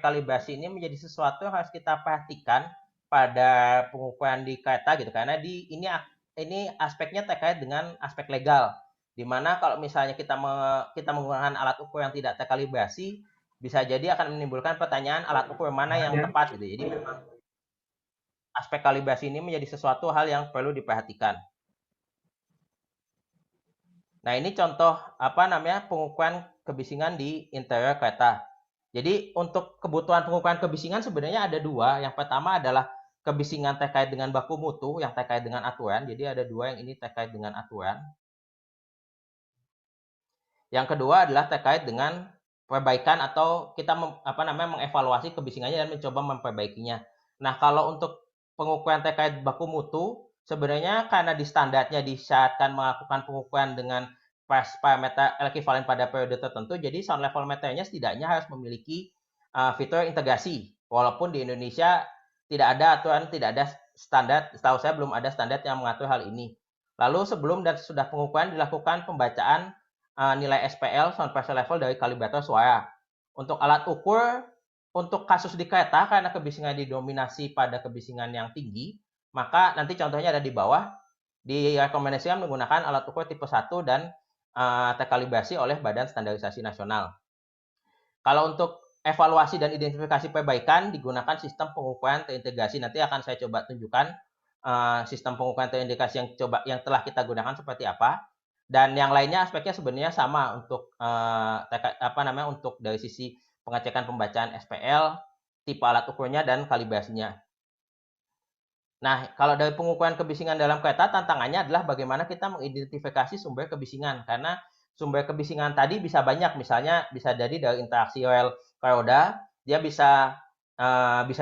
Speaker 2: kalibrasi ini menjadi sesuatu yang harus kita perhatikan pada pengukuran di kereta gitu, karena ini aspeknya terkait dengan aspek legal, di mana kalau misalnya kita menggunakan alat ukur yang tidak terkalibrasi, bisa jadi akan menimbulkan pertanyaan alat ukur mana yang tepat gitu. Jadi memang aspek kalibrasi ini menjadi sesuatu hal yang perlu diperhatikan. Nah, ini contoh pengukuran kebisingan di interior kereta. Jadi untuk kebutuhan pengukuran kebisingan sebenarnya ada dua. Yang pertama adalah kebisingan terkait dengan baku mutu yang terkait dengan aturan. Jadi ada dua yang ini terkait dengan aturan. Yang kedua adalah terkait dengan perbaikan atau kita mengevaluasi kebisingannya dan mencoba memperbaikinya. Nah, kalau untuk pengukuran terkait baku mutu, sebenarnya karena di standarnya disyaratkan melakukan pengukuran dengan parameter ekivalen pada periode tertentu, jadi sound level meternya setidaknya harus memiliki fitur integrasi. Walaupun di Indonesia tidak ada aturan, tidak ada standar, setahu saya belum ada standar yang mengatur hal ini. Lalu sebelum dan sesudah pengukuran dilakukan pembacaan nilai SPL sound pressure level dari kalibrator suara. Untuk alat ukur, untuk kasus di kereta karena kebisingan didominasi pada kebisingan yang tinggi, maka nanti contohnya ada di bawah, direkomendasikan menggunakan alat ukur tipe 1 dan terkalibrasi oleh Badan Standarisasi Nasional. Kalau untuk evaluasi dan identifikasi perbaikan digunakan sistem pengukuran terintegrasi. Nanti akan saya coba tunjukkan sistem pengukuran terintegrasi yang telah kita gunakan seperti apa. Dan yang lainnya aspeknya sebenarnya sama untuk untuk dari sisi pengecekan pembacaan SPL, tipe alat ukurnya dan kalibrasinya. Nah, kalau dari pengukuran kebisingan dalam kereta, tantangannya adalah bagaimana kita mengidentifikasi sumber kebisingan. Karena sumber kebisingan tadi bisa banyak, misalnya bisa jadi dari interaksi rel ke roda, dia bisa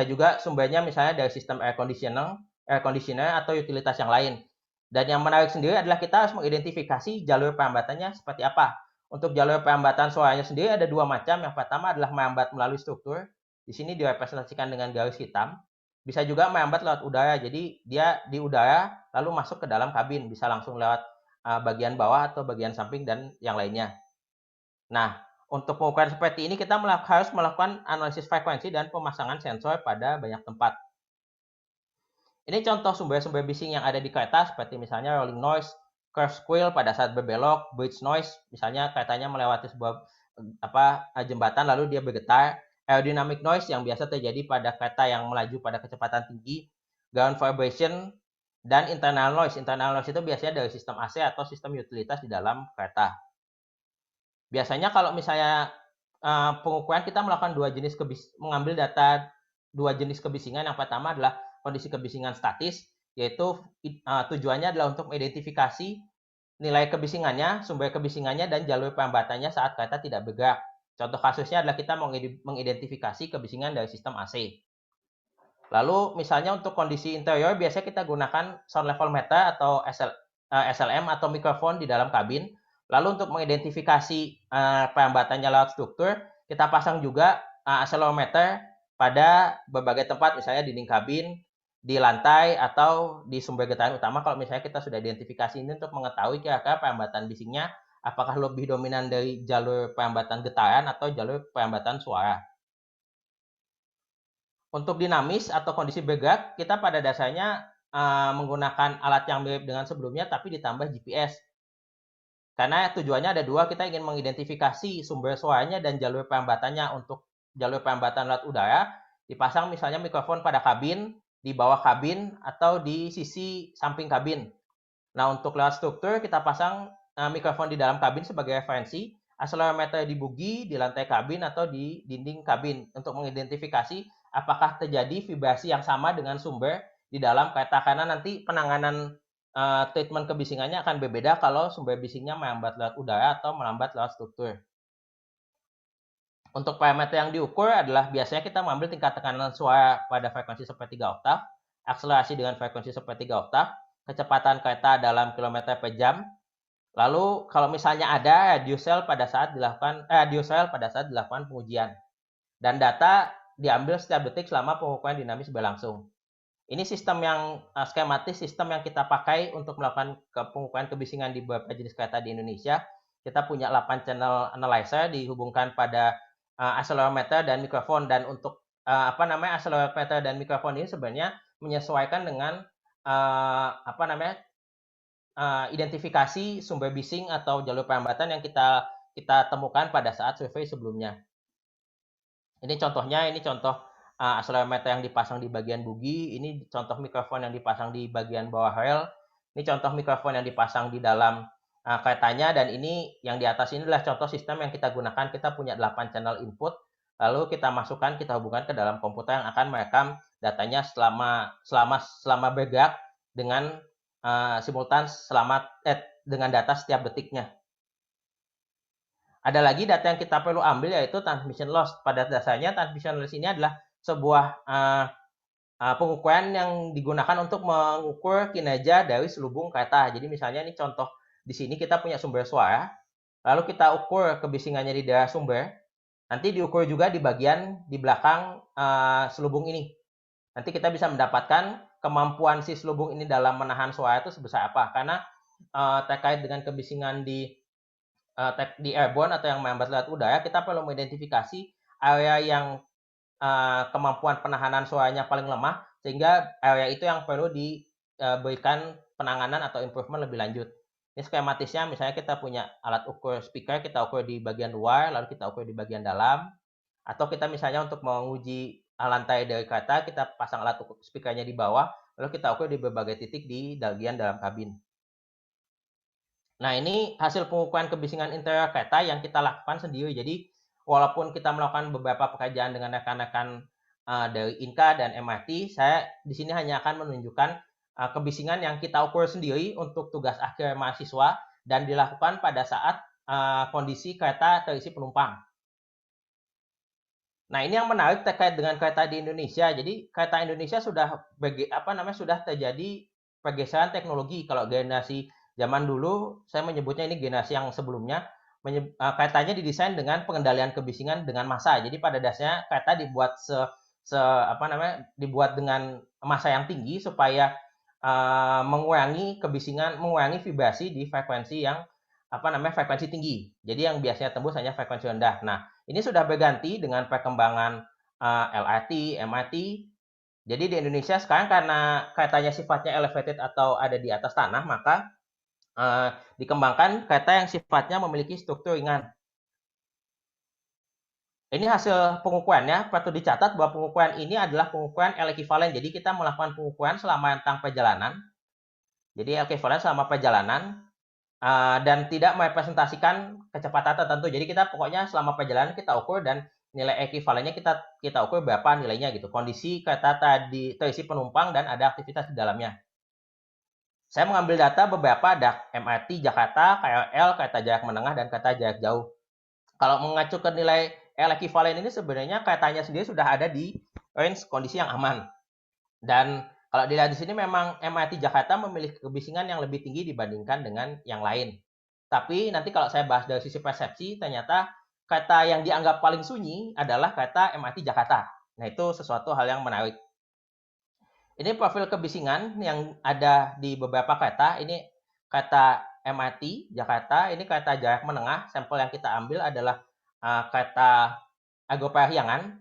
Speaker 2: juga sumbernya misalnya dari sistem air conditioner atau utilitas yang lain. Dan yang menarik sendiri adalah kita harus mengidentifikasi jalur perambatannya seperti apa. Untuk jalur perambatan suaranya sendiri ada dua macam. Yang pertama adalah merambat melalui struktur. Di sini direpresentasikan dengan garis hitam. Bisa juga merambat lewat udara, jadi dia di udara lalu masuk ke dalam kabin, bisa langsung lewat bagian bawah atau bagian samping dan yang lainnya. Nah, untuk pengukuran seperti ini kita harus melakukan analisis frekuensi dan pemasangan sensor pada banyak tempat. Ini contoh sumber-sumber bising yang ada di kereta seperti misalnya rolling noise, curve squeal pada saat berbelok, bridge noise, misalnya keretanya melewati sebuah jembatan lalu dia bergetar, aerodynamic noise yang biasa terjadi pada kereta yang melaju pada kecepatan tinggi, ground vibration, dan internal noise. Internal noise itu biasanya dari sistem AC atau sistem utilitas di dalam kereta. Biasanya kalau misalnya pengukuran kita melakukan mengambil data dua jenis kebisingan. Yang pertama adalah kondisi kebisingan statis, yaitu tujuannya adalah untuk mengidentifikasi nilai kebisingannya, sumber kebisingannya, dan jalur perambatannya saat kereta tidak bergerak. Contoh kasusnya adalah kita mengidentifikasi kebisingan dari sistem AC. Lalu misalnya untuk kondisi interior, biasanya kita gunakan sound level meter atau SLM atau mikrofon di dalam kabin. Lalu untuk mengidentifikasi perambatannya lewat struktur, kita pasang juga accelerometer pada berbagai tempat, misalnya dinding kabin, di lantai, atau di sumber getaran utama. Kalau misalnya kita sudah identifikasi ini untuk mengetahui kira-kira perambatan bisingnya apakah lebih dominan dari jalur perambatan getaran atau jalur perambatan suara. Untuk dinamis atau kondisi bergerak, kita pada dasarnya menggunakan alat yang mirip dengan sebelumnya tapi ditambah GPS. Karena tujuannya ada dua, kita ingin mengidentifikasi sumber suaranya dan jalur perambatannya. Untuk jalur perambatan lewat udara, dipasang misalnya mikrofon pada kabin, di bawah kabin, atau di sisi samping kabin. Nah, untuk lewat struktur, kita pasang mikrofon di dalam kabin sebagai referensi, accelerometer di bugi, di lantai kabin, atau di dinding kabin untuk mengidentifikasi apakah terjadi vibrasi yang sama dengan sumber di dalam kereta. Karena nanti penanganan treatment kebisingannya akan berbeda kalau sumber bisingnya merambat lewat udara atau merambat lewat struktur. Untuk parameter yang diukur adalah biasanya kita mengambil tingkat tekanan suara pada frekuensi sepertiga oktav, akselerasi dengan frekuensi sepertiga oktav, kecepatan kereta dalam kilometer per jam. Lalu kalau misalnya ada radio cell pada saat dilakukan pengujian. Dan data diambil setiap detik selama pengukuran dinamis berlangsung. Ini sistem yang skematis, sistem yang kita pakai untuk melakukan pengukuran kebisingan di beberapa jenis kereta di Indonesia. Kita punya 8 channel analyzer dihubungkan pada accelerometer dan mikrofon. Dan untuk accelerometer dan mikrofon ini sebenarnya menyesuaikan dengan identifikasi sumber bising atau jalur perlambatan yang kita temukan pada saat survei sebelumnya. Ini contohnya, ini contoh accelerometer yang dipasang di bagian bugi, ini contoh mikrofon yang dipasang di bagian bawah rel, ini contoh mikrofon yang dipasang di dalam keretanya, dan ini yang di atas ini adalah contoh sistem yang kita gunakan. Kita punya 8 channel input, lalu kita masukkan, kita hubungkan ke dalam komputer yang akan merekam datanya selama bergerak dengan simultan dengan data setiap detiknya. Ada lagi data yang kita perlu ambil, yaitu transmission loss. Pada dasarnya transmission loss ini adalah sebuah pengukuran yang digunakan untuk mengukur kinerja dari selubung kereta. Jadi misalnya ini contoh di sini kita punya sumber suara, lalu kita ukur kebisingannya di daerah sumber, nanti diukur juga di bagian di belakang selubung ini. Nanti kita bisa mendapatkan kemampuan si selubung ini dalam menahan suara itu sebesar apa. Karena terkait dengan kebisingan di airborne atau yang melambat lewat udara, kita perlu mengidentifikasi area yang kemampuan penahanan suaranya paling lemah, sehingga area itu yang perlu diberikan penanganan atau improvement lebih lanjut. Ini skematisnya, misalnya kita punya alat ukur speaker, kita ukur di bagian luar, lalu kita ukur di bagian dalam, atau kita misalnya untuk menguji lantai dari kereta, kita pasang alat ukur speakernya di bawah, lalu kita ukur di berbagai titik di bagian dalam kabin. Nah, ini hasil pengukuran kebisingan interior kereta yang kita lakukan sendiri. Jadi, walaupun kita melakukan beberapa pekerjaan dengan rekan-rekan dari INKA dan MRT, saya di sini hanya akan menunjukkan kebisingan yang kita ukur sendiri untuk tugas akhir mahasiswa dan dilakukan pada saat kondisi kereta terisi penumpang. Nah, ini yang menarik terkait dengan kereta di Indonesia. Jadi, kereta Indonesia sudah terjadi pergeseran teknologi. Kalau generasi zaman dulu, saya menyebutnya ini generasi yang sebelumnya, keretanya didesain dengan pengendalian kebisingan dengan massa. Jadi pada dasarnya kereta dibuat dibuat dengan massa yang tinggi supaya mengurangi kebisingan, mengurangi vibrasi di frekuensi yang frekuensi tinggi. Jadi yang biasanya tembus hanya frekuensi rendah. Nah, ini sudah berganti dengan perkembangan LRT, MRT. Jadi di Indonesia sekarang karena keretanya sifatnya elevated atau ada di atas tanah, maka dikembangkan kereta yang sifatnya memiliki struktur ringan. Ini hasil pengukurannya, patut dicatat bahwa pengukuran ini adalah pengukuran L ekivalen. Jadi kita melakukan pengukuran selama tentang perjalanan. Jadi L ekivalen selama perjalanan dan tidak merepresentasikan kecepatan tertentu. Jadi kita pokoknya selama perjalanan kita ukur dan nilai ekivalennya kita ukur berapa nilainya gitu. Kondisi kereta tadi terisi penumpang dan ada aktivitas di dalamnya. Saya mengambil data beberapa ada MRT Jakarta, KRL, kereta jarak menengah, dan kereta jarak jauh. Kalau mengacu ke nilai L ekivalen ini sebenarnya keretanya sendiri sudah ada di range kondisi yang aman. Dan kalau dilihat di sini memang MRT Jakarta memiliki kebisingan yang lebih tinggi dibandingkan dengan yang lain. Tapi nanti kalau saya bahas dari sisi persepsi, ternyata kereta yang dianggap paling sunyi adalah kereta MRT Jakarta. Nah, itu sesuatu hal yang menarik. Ini profil kebisingan yang ada di beberapa kereta. Ini kereta MRT Jakarta, ini kereta jarak menengah. Sampel yang kita ambil adalah kereta Argo Parahyangan.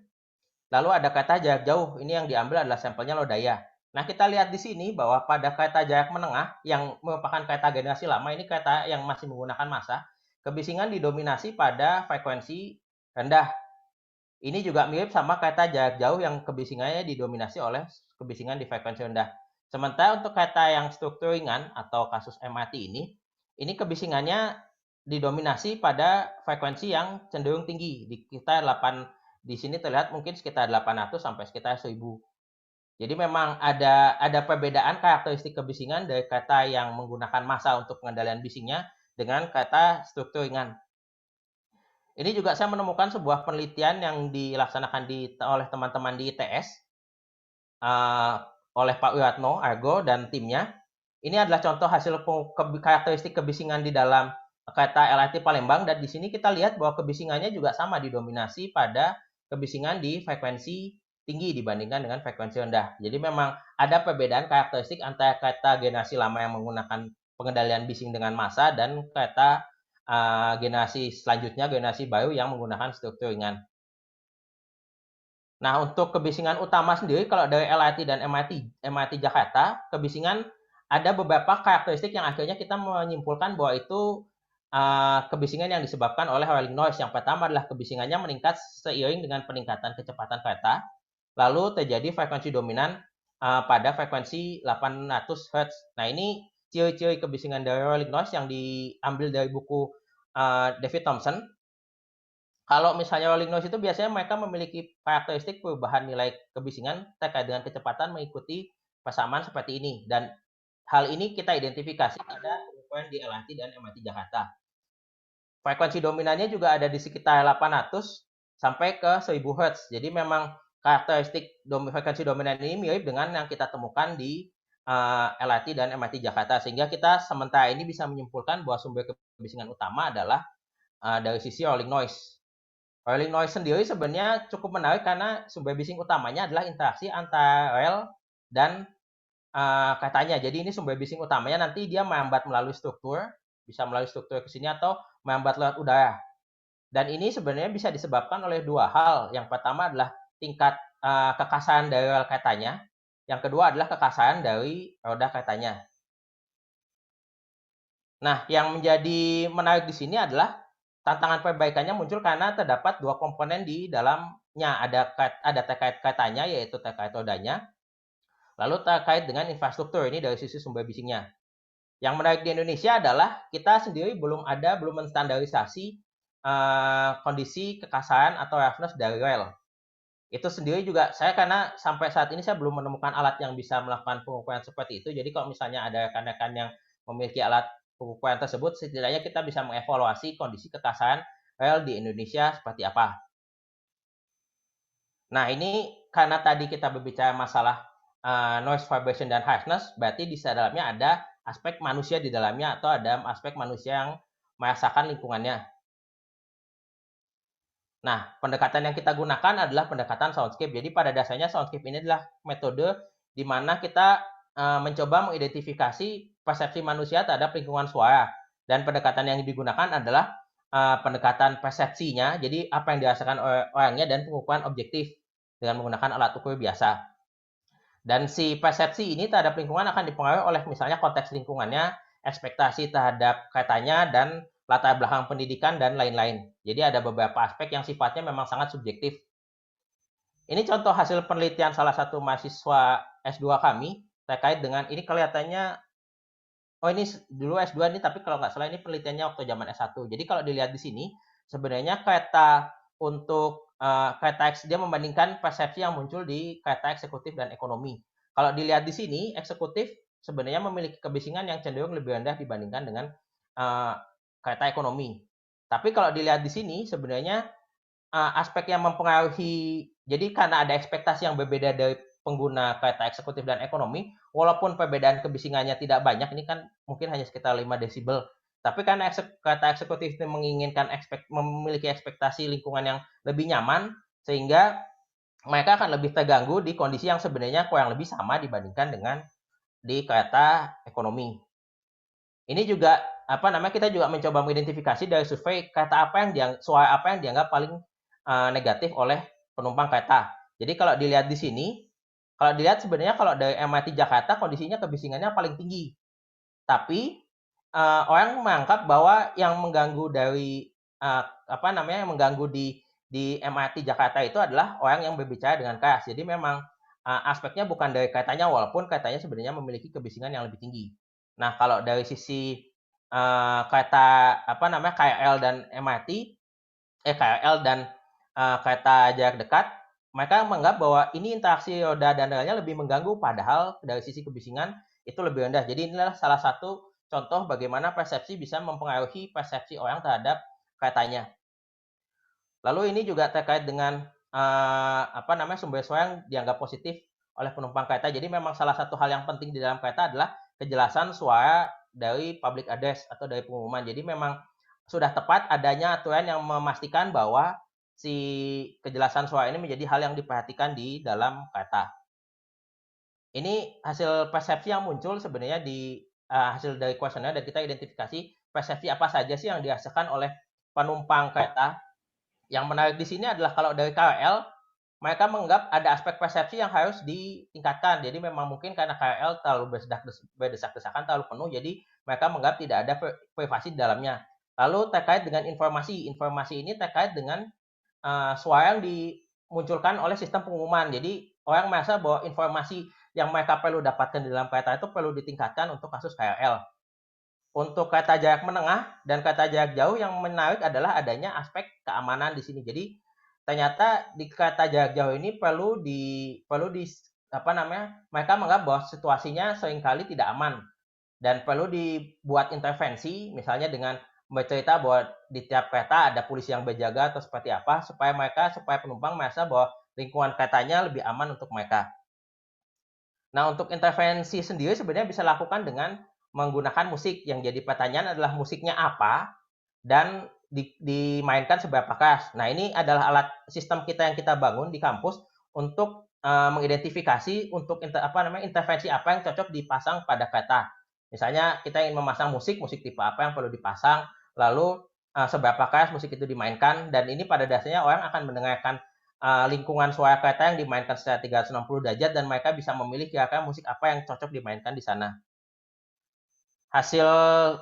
Speaker 2: Lalu ada kereta jarak jauh, ini yang diambil adalah sampelnya Lodaya. Nah, kita lihat di sini bahwa pada kereta jarak menengah yang merupakan kereta generasi lama, ini kereta yang masih menggunakan massa, kebisingan didominasi pada frekuensi rendah. Ini juga mirip sama kereta jarak jauh yang kebisingannya didominasi oleh kebisingan di frekuensi rendah. Sementara untuk kereta yang struktur ringan atau kasus MRT ini kebisingannya didominasi pada frekuensi yang cenderung tinggi. Di sini terlihat mungkin sekitar 800 sampai sekitar 1000. Jadi memang ada perbedaan karakteristik kebisingan dari kereta yang menggunakan massa untuk pengendalian bisingnya dengan kereta struktur ringan. Ini juga saya menemukan sebuah penelitian yang dilaksanakan oleh teman-teman di ITS, oleh Pak Wiratno, Argo, dan timnya. Ini adalah contoh hasil karakteristik kebisingan di dalam kereta LRT Palembang, dan di sini kita lihat bahwa kebisingannya juga sama didominasi pada kebisingan di frekuensi tinggi dibandingkan dengan frekuensi rendah. Jadi memang ada perbedaan karakteristik antara kereta generasi lama yang menggunakan pengendalian bising dengan massa dan kereta generasi selanjutnya, generasi baru yang menggunakan struktur ringan. Nah, untuk kebisingan utama sendiri kalau dari LRT dan MRT Jakarta, kebisingan ada beberapa karakteristik yang akhirnya kita menyimpulkan bahwa itu kebisingan yang disebabkan oleh rolling noise. Yang pertama adalah kebisingannya meningkat seiring dengan peningkatan kecepatan kereta, lalu terjadi frekuensi dominan pada frekuensi 800 Hz. Nah, ini ciri-ciri kebisingan dari rolling noise yang diambil dari buku David Thompson. Kalau misalnya rolling noise itu biasanya mereka memiliki karakteristik perubahan nilai kebisingan terkait dengan kecepatan mengikuti persamaan seperti ini. Dan hal ini kita identifikasi pada pengukuran di LRT dan MRT Jakarta. Frekuensi dominannya juga ada di sekitar 800 sampai ke 1000 Hz. Jadi memang karakteristik frekuensi dominan ini mirip dengan yang kita temukan di LRT dan MRT Jakarta. Sehingga kita sementara ini bisa menyimpulkan bahwa sumber kebisingan utama adalah dari sisi rolling noise. Rolling noise sendiri sebenarnya cukup menarik karena sumber bising utamanya adalah interaksi antara rel dan keretanya. Jadi ini sumber bising utamanya nanti dia merambat melalui struktur, bisa melalui struktur ke sini atau merambat lewat udara. Dan ini sebenarnya bisa disebabkan oleh dua hal. Yang pertama adalah tingkat kekasaran dari rel keretanya. Yang kedua adalah kekasaran dari roda keretanya. Nah, yang menjadi menarik di sini adalah tantangan perbaikannya muncul karena terdapat dua komponen di dalamnya. Ada terkait keretanya, yaitu terkait rodanya, lalu terkait dengan infrastruktur, ini dari sisi sumber bisingnya. Yang menarik di Indonesia adalah kita sendiri belum menstandarisasi kondisi kekasaran atau roughness dari rel. Itu sendiri juga karena sampai saat ini saya belum menemukan alat yang bisa melakukan pengukuran seperti itu. Jadi kalau misalnya ada rekan-rekan yang memiliki alat pengukuran tersebut, setidaknya kita bisa mengevaluasi kondisi kekasaran rel di Indonesia seperti apa. Nah, ini karena tadi kita berbicara masalah noise, vibration, dan harshness, berarti di dalamnya ada aspek manusia di dalamnya atau ada aspek manusia yang merasakan lingkungannya. Nah, pendekatan yang kita gunakan adalah pendekatan soundscape. Jadi pada dasarnya soundscape ini adalah metode di mana kita mencoba mengidentifikasi persepsi manusia terhadap lingkungan suara. Dan pendekatan yang digunakan adalah pendekatan persepsinya, jadi apa yang dirasakan orangnya dan pengukuran objektif dengan menggunakan alat ukur biasa. Dan si persepsi ini terhadap lingkungan akan dipengaruhi oleh misalnya konteks lingkungannya, ekspektasi terhadap katanya, dan latar belakang pendidikan, dan lain-lain. Jadi ada beberapa aspek yang sifatnya memang sangat subjektif. Ini contoh hasil penelitian salah satu mahasiswa S2 kami terkait dengan, ini kelihatannya, oh ini dulu S2 ini, tapi kalau nggak salah ini penelitiannya waktu zaman S1. Jadi kalau dilihat di sini, sebenarnya kereta untuk kereta dia membandingkan persepsi yang muncul di kereta eksekutif dan ekonomi. Kalau dilihat di sini, eksekutif sebenarnya memiliki kebisingan yang cenderung lebih rendah dibandingkan dengan kereta ekonomi. Tapi kalau dilihat di sini, sebenarnya aspek yang mempengaruhi, jadi karena ada ekspektasi yang berbeda dari pengguna kereta eksekutif dan ekonomi, walaupun perbedaan kebisingannya tidak banyak, ini kan mungkin hanya sekitar 5 desibel, tapi karena kereta eksekutif itu menginginkan memiliki ekspektasi lingkungan yang lebih nyaman, sehingga mereka akan lebih terganggu di kondisi yang sebenarnya kurang lebih sama dibandingkan dengan di kereta ekonomi. Ini juga kita juga mencoba mengidentifikasi dari survei suara apa yang dianggap paling negatif oleh penumpang kereta. Jadi kalau dilihat di sini, kalau dilihat sebenarnya kalau dari MRT Jakarta kondisinya kebisingannya paling tinggi. Tapi orang menganggap bahwa yang mengganggu dari yang mengganggu di MRT Jakarta itu adalah orang yang berbicara dengan keras. Jadi memang aspeknya bukan dari keretanya, walaupun keretanya sebenarnya memiliki kebisingan yang lebih tinggi. Nah, kalau dari sisi kereta KRL dan MRT, KRL dan kereta jarak dekat, mereka menganggap bahwa ini interaksi roda dan relnya lebih mengganggu, padahal dari sisi kebisingan itu lebih rendah. Jadi inilah salah satu contoh bagaimana persepsi bisa mempengaruhi persepsi orang terhadap keretanya. Lalu ini juga terkait dengan sumber suara yang dianggap positif oleh penumpang kereta. Jadi memang salah satu hal yang penting di dalam kereta adalah kejelasan suara dari public address atau dari pengumuman. Jadi memang sudah tepat adanya aturan yang memastikan bahwa si kejelasan suara ini menjadi hal yang diperhatikan di dalam kereta. Ini hasil persepsi yang muncul sebenarnya di hasil dari kuesioner, dan kita identifikasi persepsi apa saja sih yang dirasakan oleh penumpang kereta. Yang menarik di sini adalah kalau dari KRL, mereka menganggap ada aspek persepsi yang harus ditingkatkan. Jadi memang mungkin karena KRL terlalu berdesak-desakan, terlalu penuh, jadi mereka menganggap tidak ada privasi di dalamnya. Lalu terkait dengan informasi ini terkait dengan suara yang dimunculkan oleh sistem pengumuman. Jadi orang merasa bahwa informasi yang mereka perlu dapatkan di dalam kereta itu perlu ditingkatkan untuk kasus KRL. Untuk kereta jarak menengah dan kereta jarak jauh yang menarik adalah adanya aspek keamanan di sini. Jadi ternyata di kereta jarak jauh ini mereka menganggap bahwa situasinya seringkali tidak aman dan perlu dibuat intervensi, misalnya dengan bercerita bahwa di tiap kereta ada polisi yang berjaga atau seperti apa, supaya penumpang merasa bahwa lingkungan keretanya lebih aman untuk mereka. Nah, untuk intervensi sendiri sebenarnya bisa lakukan dengan menggunakan musik. Yang jadi pertanyaan adalah musiknya apa dan dimainkan seberapa keras. Nah, ini adalah alat sistem kita yang kita bangun di kampus untuk mengidentifikasi untuk intervensi apa yang cocok dipasang pada kereta. Misalnya kita ingin memasang musik tipe apa yang perlu dipasang, lalu seberapa keras musik itu dimainkan, dan ini pada dasarnya orang akan mendengarkan lingkungan suara kereta yang dimainkan secara 360 derajat dan mereka bisa memilih kira-kira musik apa yang cocok dimainkan di sana. Hasil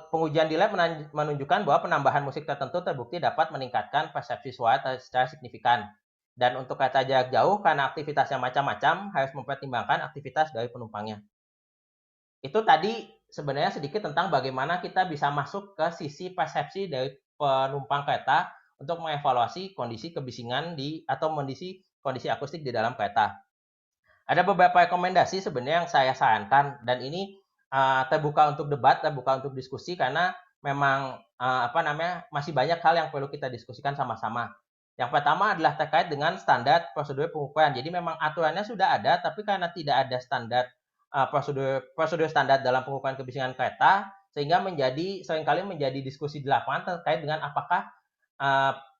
Speaker 2: pengujian di lab menunjukkan bahwa penambahan musik tertentu terbukti dapat meningkatkan persepsi suara secara signifikan. Dan untuk kereta jarak jauh, karena aktivitasnya macam-macam, harus mempertimbangkan aktivitas dari penumpangnya. Itu tadi sebenarnya sedikit tentang bagaimana kita bisa masuk ke sisi persepsi dari penumpang kereta untuk mengevaluasi kondisi kebisingan atau kondisi akustik di dalam kereta. Ada beberapa rekomendasi sebenarnya yang saya sarankan, dan ini terbuka untuk debat, terbuka untuk diskusi, karena memang masih banyak hal yang perlu kita diskusikan sama-sama. Yang pertama adalah terkait dengan standar prosedur pengukuran. Jadi memang aturannya sudah ada, tapi karena tidak ada standar prosedur standar dalam pengukuran kebisingan kereta, sehingga seringkali menjadi diskusi di lapangan terkait dengan apakah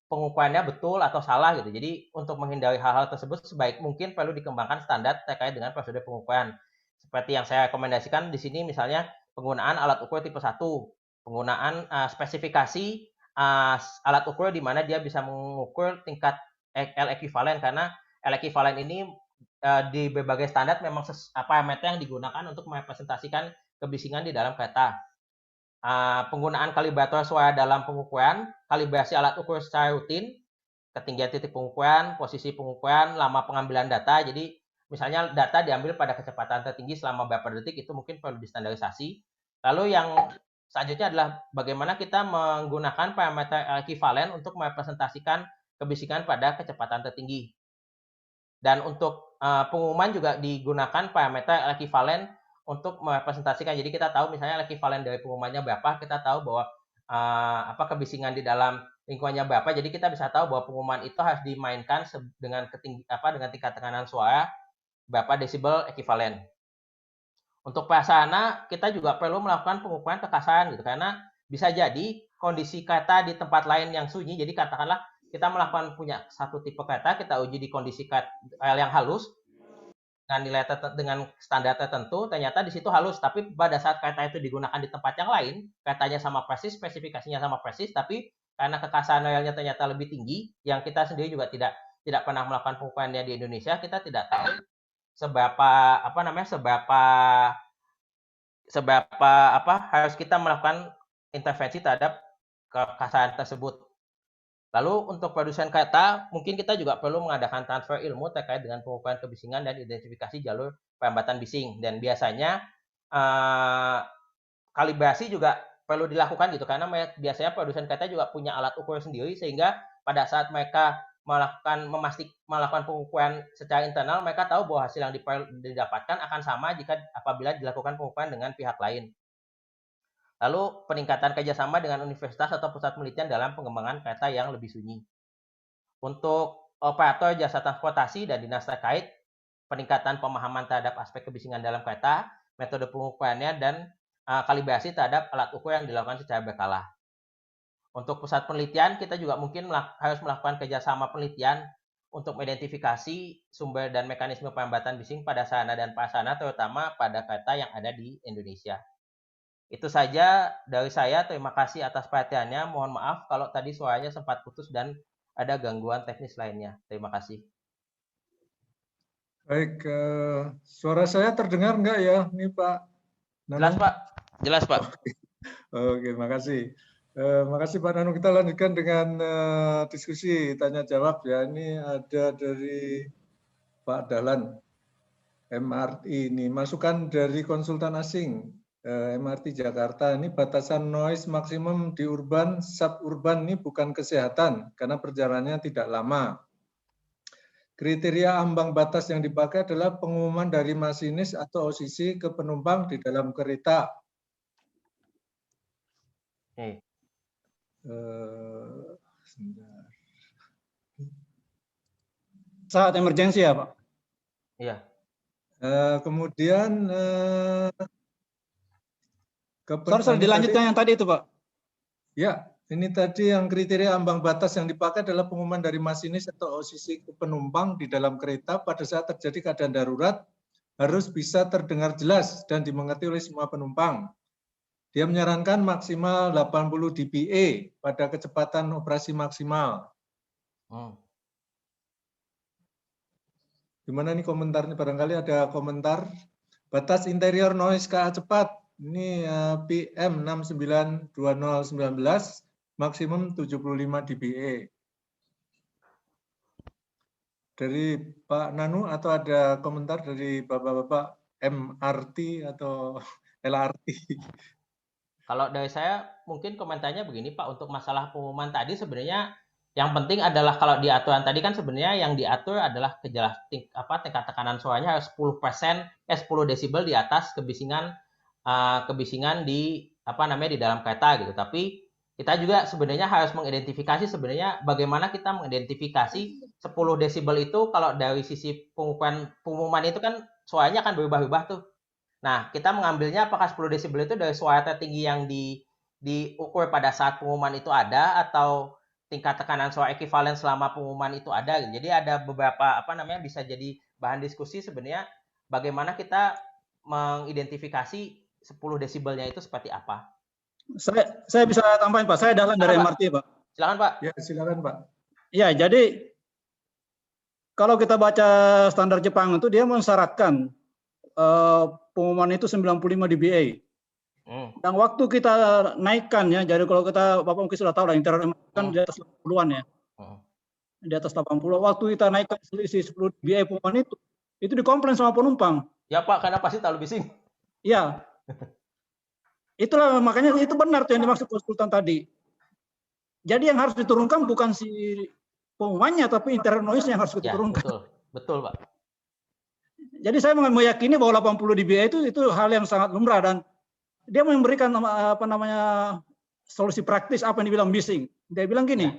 Speaker 2: pengukurannya betul atau salah gitu. Jadi untuk menghindari hal-hal tersebut sebaik mungkin perlu dikembangkan standar terkait dengan prosedur pengukuran. Seperti yang saya rekomendasikan di sini, misalnya penggunaan alat ukur tipe 1, penggunaan spesifikasi alat ukur di mana dia bisa mengukur tingkat L ekivalen, karena L ekivalen ini di berbagai standar memang parameter yang digunakan untuk merepresentasikan kebisingan di dalam kereta. Penggunaan kalibrator suara dalam pengukuran, kalibrasi alat ukur secara rutin, ketinggian titik pengukuran, posisi pengukuran, lama pengambilan data. Jadi misalnya data diambil pada kecepatan tertinggi selama beberapa detik, itu mungkin perlu distandarisasi. Lalu yang selanjutnya adalah bagaimana kita menggunakan parameter ekivalen untuk merepresentasikan kebisingan pada kecepatan tertinggi. Dan untuk pengumuman juga digunakan parameter ekivalen untuk merepresentasikan. Jadi kita tahu misalnya ekivalen dari pengumumannya berapa, kita tahu bahwa kebisingan di dalam lingkungannya berapa. Jadi kita bisa tahu bahwa pengumuman itu harus dimainkan dengan tingkat tekanan suara berapa desibel ekivalen. Untuk prasarana kita juga perlu melakukan pengukuran kekasaran gitu, karena bisa jadi kondisi kereta di tempat lain yang sunyi. Jadi katakanlah kita punya satu tipe kereta, kita uji di kondisi rel yang halus dengan nilai dengan standar tertentu, ternyata di situ halus, tapi pada saat kereta itu digunakan di tempat yang lain, keretanya sama persis, spesifikasinya sama persis, tapi karena kekasaran relnya ternyata lebih tinggi, yang kita sendiri juga tidak pernah melakukan pengukurannya di Indonesia, kita tidak tahu seberapa harus kita melakukan intervensi terhadap kekasaran tersebut. Lalu untuk produsen kereta, mungkin kita juga perlu mengadakan transfer ilmu terkait dengan pengukuran kebisingan dan identifikasi jalur perambatan bising. Dan biasanya kalibrasi juga perlu dilakukan gitu, karena biasanya produsen kereta juga punya alat ukur sendiri, sehingga pada saat mereka melakukan pengukuran secara internal, mereka tahu bahwa hasil yang didapatkan akan sama apabila dilakukan pengukuran dengan pihak lain. Lalu peningkatan kerjasama dengan universitas atau pusat penelitian dalam pengembangan kereta yang lebih sunyi. Untuk operator jasa transportasi dan dinas terkait, peningkatan pemahaman terhadap aspek kebisingan dalam kereta, metode pengukurannya, dan kalibrasi terhadap alat ukur yang dilakukan secara berkala. Untuk pusat penelitian, kita juga mungkin harus melakukan kerjasama penelitian untuk mengidentifikasi sumber dan mekanisme perambatan bising pada sarana dan prasarana, terutama pada kereta yang ada di Indonesia. Itu saja dari saya. Terima kasih atas perhatiannya. Mohon maaf kalau tadi suaranya sempat putus dan ada gangguan teknis lainnya. Terima kasih.
Speaker 4: Baik, suara saya terdengar enggak ya, ini Pak Nanu?
Speaker 2: Jelas, Pak. Jelas, Pak.
Speaker 4: Oke, makasih. Makasih Pak Nanu. Kita lanjutkan dengan diskusi tanya jawab ya. Ini ada dari Pak Dahlan. MRT ini masukan dari konsultan asing. MRT Jakarta ini batasan noise maksimum di urban, suburban ini bukan kesehatan karena perjalanannya tidak lama. Kriteria ambang batas yang dipakai adalah pengumuman dari masinis atau OCC ke penumpang di dalam kereta.
Speaker 1: Saat emergensi ya, Pak?
Speaker 2: Iya.
Speaker 4: Kemudian
Speaker 1: Sorry, dilanjutkan yang tadi itu, Pak.
Speaker 4: Ya, ini tadi yang kriteria ambang batas yang dipakai adalah pengumuman dari masinis atau OCC ke penumpang di dalam kereta pada saat terjadi keadaan darurat harus bisa terdengar jelas dan dimengerti oleh semua penumpang. Dia menyarankan maksimal 80 dBA pada kecepatan operasi maksimal. Gimana nih komentarnya? Barangkali ada komentar. Batas interior noise KA cepat. Ini PM 692019 maksimum 75 dBA. Dari Pak Nanu atau ada komentar dari Bapak-bapak MRT atau LRT?
Speaker 2: Kalau dari saya mungkin komentarnya begini Pak, untuk masalah pengumuman tadi sebenarnya yang penting adalah kalau di aturan tadi kan sebenarnya yang diatur adalah tingkat tekanan suaranya harus 10 desibel di atas kebisingan di di dalam kereta gitu. Tapi kita juga sebenarnya harus mengidentifikasi sebenarnya bagaimana kita mengidentifikasi 10 desibel itu kalau dari sisi pengumuman itu kan suaranya akan berubah-ubah tuh. Nah, kita mengambilnya apakah 10 desibel itu dari suara tertinggi yang diukur pada saat pengumuman itu ada atau tingkat tekanan suara ekuivalen selama pengumuman itu ada. Jadi ada beberapa bisa jadi bahan diskusi sebenarnya bagaimana kita mengidentifikasi 10 desibelnya itu seperti apa.
Speaker 1: Saya bisa tambahin, Pak. Saya Dahlan dari MRT, Pak.
Speaker 2: Silakan, Pak.
Speaker 4: Ya, silakan, Pak.
Speaker 1: Ya, jadi kalau kita baca standar Jepang itu dia mensyaratkan pengumuman itu 95 dBA. Yang waktu kita naikkan ya, jadi kalau kita Bapak mungkin sudah tahu lah interior kan di atas 80-an ya. Di atas 80. Waktu kita naikkan selisih 10 dBA pengumuman itu dikomplain sama penumpang.
Speaker 2: Ya Pak, karena pasti terlalu bising.
Speaker 1: Iya. Itulah makanya itu benar tuh yang dimaksud konsultan tadi. Jadi yang harus diturunkan bukan si pengumumannya tapi interior noise yang harus diturunkan.
Speaker 2: Ya, betul Pak.
Speaker 1: Jadi saya meyakini bahwa 80 dBA itu hal yang sangat lumrah dan dia memberikan solusi praktis apa yang dibilang bising. Dia bilang gini,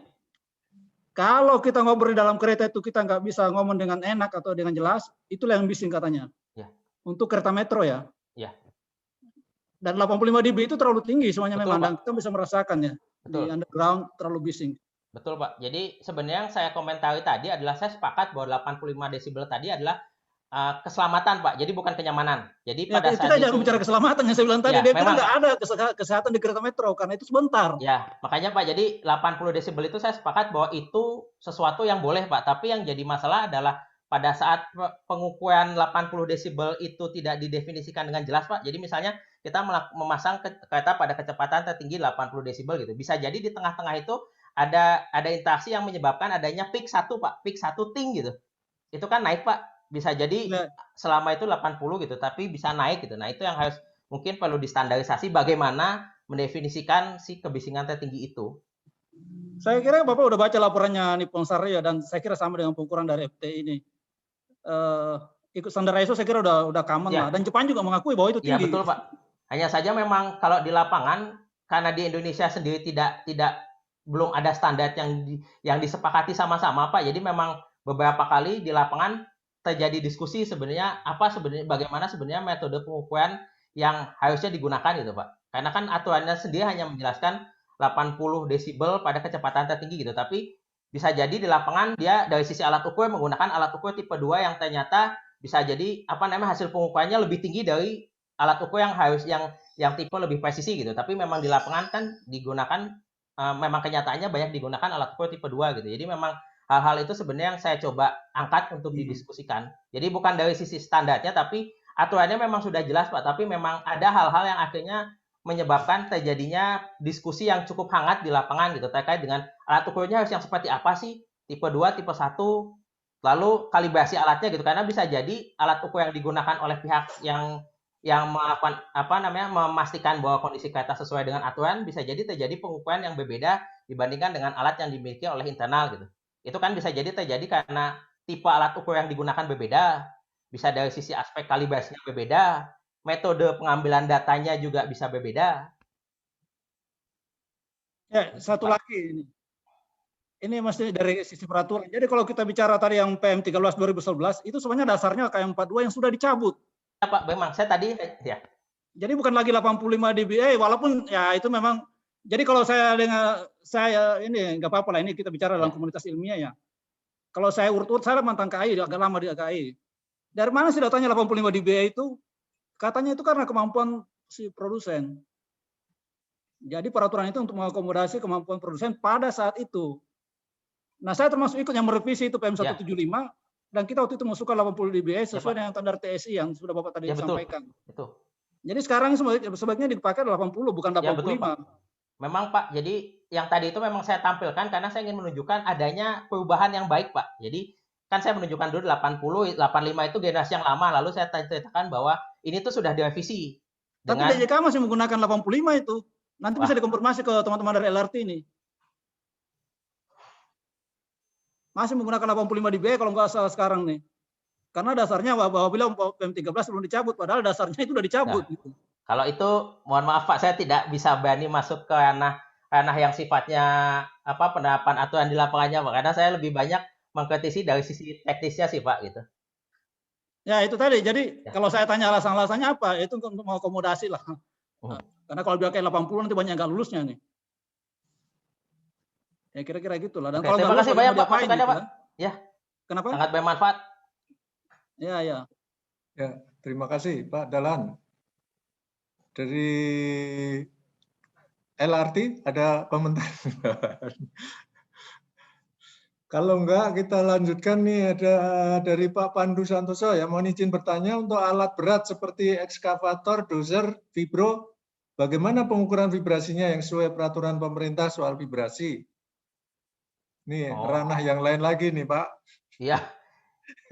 Speaker 1: kalau kita ngobrol di dalam kereta itu kita nggak bisa ngomong dengan enak atau dengan jelas, itulah yang bising katanya. Ya. Untuk kereta metro ya. Ya. Dan 85 dB itu terlalu tinggi semuanya. Betul, memang Pak. Dan kita bisa merasakan ya. Betul. Di underground terlalu bising.
Speaker 2: Betul Pak. Jadi sebenarnya yang saya komentari tadi adalah saya sepakat bahwa 85 desibel tadi adalah keselamatan Pak, jadi bukan kenyamanan. Jadi pada saat
Speaker 1: kita jangan bicara keselamatan yang saya bilang tadi,
Speaker 2: ya,
Speaker 1: dia bilang nggak ada kesehatan di kereta metro karena itu sebentar.
Speaker 2: Ya, makanya Pak, jadi 80 desibel itu saya sepakat bahwa itu sesuatu yang boleh Pak, tapi yang jadi masalah adalah pada saat pengukuran 80 desibel itu tidak didefinisikan dengan jelas Pak. Jadi misalnya kita memasang kereta pada kecepatan tertinggi 80 desibel gitu. Bisa jadi di tengah-tengah itu ada interaksi yang menyebabkan adanya peak 1 Pak, peak 1 ting gitu. Itu kan naik Pak. Bisa jadi selama itu 80 gitu, tapi bisa naik gitu. Nah, itu yang harus mungkin perlu distandarisasi bagaimana mendefinisikan si kebisingan tertinggi itu.
Speaker 1: Saya kira Bapak udah baca laporannya Nippon Saria dan saya kira sama dengan pengukuran dari FT ini. Ikut standar ISO saya kira udah common lah. Dan Jepang juga mengakui bahwa itu tinggi.
Speaker 2: Ya, betul Pak. Hanya saja memang kalau di lapangan karena di Indonesia sendiri belum ada standar yang disepakati sama-sama Pak. Jadi memang beberapa kali di lapangan terjadi diskusi bagaimana sebenarnya metode pengukuran yang harusnya digunakan gitu Pak. Karena kan aturannya sendiri hanya menjelaskan 80 desibel pada kecepatan tertinggi gitu. Tapi bisa jadi di lapangan dia dari sisi alat ukur menggunakan alat ukur tipe 2 yang ternyata bisa jadi hasil pengukurannya lebih tinggi dari alat ukur yang tipe lebih presisi gitu. Tapi memang di lapangan kan digunakan memang kenyataannya banyak digunakan alat ukur tipe 2 gitu. Jadi memang hal-hal itu sebenarnya yang saya coba angkat untuk didiskusikan. Jadi bukan dari sisi standarnya, tapi aturannya memang sudah jelas Pak, tapi memang ada hal-hal yang akhirnya menyebabkan terjadinya diskusi yang cukup hangat di lapangan gitu, terkait dengan alat ukurnya harus yang seperti apa sih, tipe 2, tipe 1, lalu kalibrasi alatnya gitu, karena bisa jadi alat ukur yang digunakan oleh pihak yang melakukan memastikan bahwa kondisi kereta sesuai dengan aturan, bisa jadi terjadi pengukuran yang berbeda dibandingkan dengan alat yang dimiliki oleh internal gitu. Itu kan bisa jadi terjadi karena tipe alat ukur yang digunakan berbeda, bisa dari sisi aspek kalibrasinya berbeda, metode pengambilan datanya juga bisa berbeda.
Speaker 1: Ya, satu lagi ini. Ini mesti dari sisi peraturan. Jadi kalau kita bicara tadi yang PM13 2011, itu sebenarnya dasarnya KM42 yang sudah dicabut.
Speaker 2: Ya Pak, memang saya tadi ya.
Speaker 1: Jadi bukan lagi 85 dBA, walaupun ya itu memang. Jadi kalau saya ini nggak apa-apa lah, ini kita bicara dalam komunitas ilmiah ya. Kalau saya urut-urut, saya mantan KAI, agak lama di KAI. Dari mana sih datanya 85 dBA itu? Katanya itu karena kemampuan si produsen. Jadi peraturan itu untuk mengakomodasi kemampuan produsen pada saat itu. Nah, saya termasuk ikut yang merevisi itu PM 175 dan kita waktu itu masukkan 80 dBA sesuai dengan standar TSI yang sudah Bapak tadi sampaikan.
Speaker 2: Betul.
Speaker 1: Jadi sekarang sebaiknya dipakai 80 bukan 85.
Speaker 2: Ya, betul, Pak. Memang Pak, jadi yang tadi itu memang saya tampilkan karena saya ingin menunjukkan adanya perubahan yang baik Pak. Jadi kan saya menunjukkan dulu 80, 85 itu generasi yang lama, lalu saya ceritakan bahwa ini tuh sudah direvisi.
Speaker 1: Tapi DJK masih menggunakan 85 itu. Nanti bisa dikonfirmasi ke teman-teman dari LRT ini. Masih menggunakan 85 dBA kalau nggak salah sekarang nih. Karena dasarnya bahwa bilang PM13 belum dicabut, padahal dasarnya itu udah dicabut.
Speaker 2: Gitu. Kalau itu, mohon maaf Pak, saya tidak bisa berani masuk ke ranah yang sifatnya penerapan aturan di lapangannya Pak, karena saya lebih banyak mengkritisi dari sisi teknisnya sih Pak gitu.
Speaker 1: Ya itu tadi, jadi kalau saya tanya alasan-alasannya apa, itu untuk mengakomodasi lah. Karena kalau dia kayak 80 nanti banyak nggak lulusnya nih. Ya kira-kira gitulah. Dan kalau
Speaker 2: terima kasih banyak Pak masukannya Pak. Ya. Kenapa? Sangat bermanfaat.
Speaker 1: Ya.
Speaker 4: Ya, terima kasih Pak Dahlan. Dari LRT ada komentar? Kalau enggak kita lanjutkan nih, ada dari Pak Pandu Santoso ya, mohon izin bertanya untuk alat berat seperti ekskavator, dozer, vibro, bagaimana pengukuran vibrasinya yang sesuai peraturan pemerintah soal vibrasi? Nih ranah yang lain lagi nih Pak.
Speaker 2: Iya.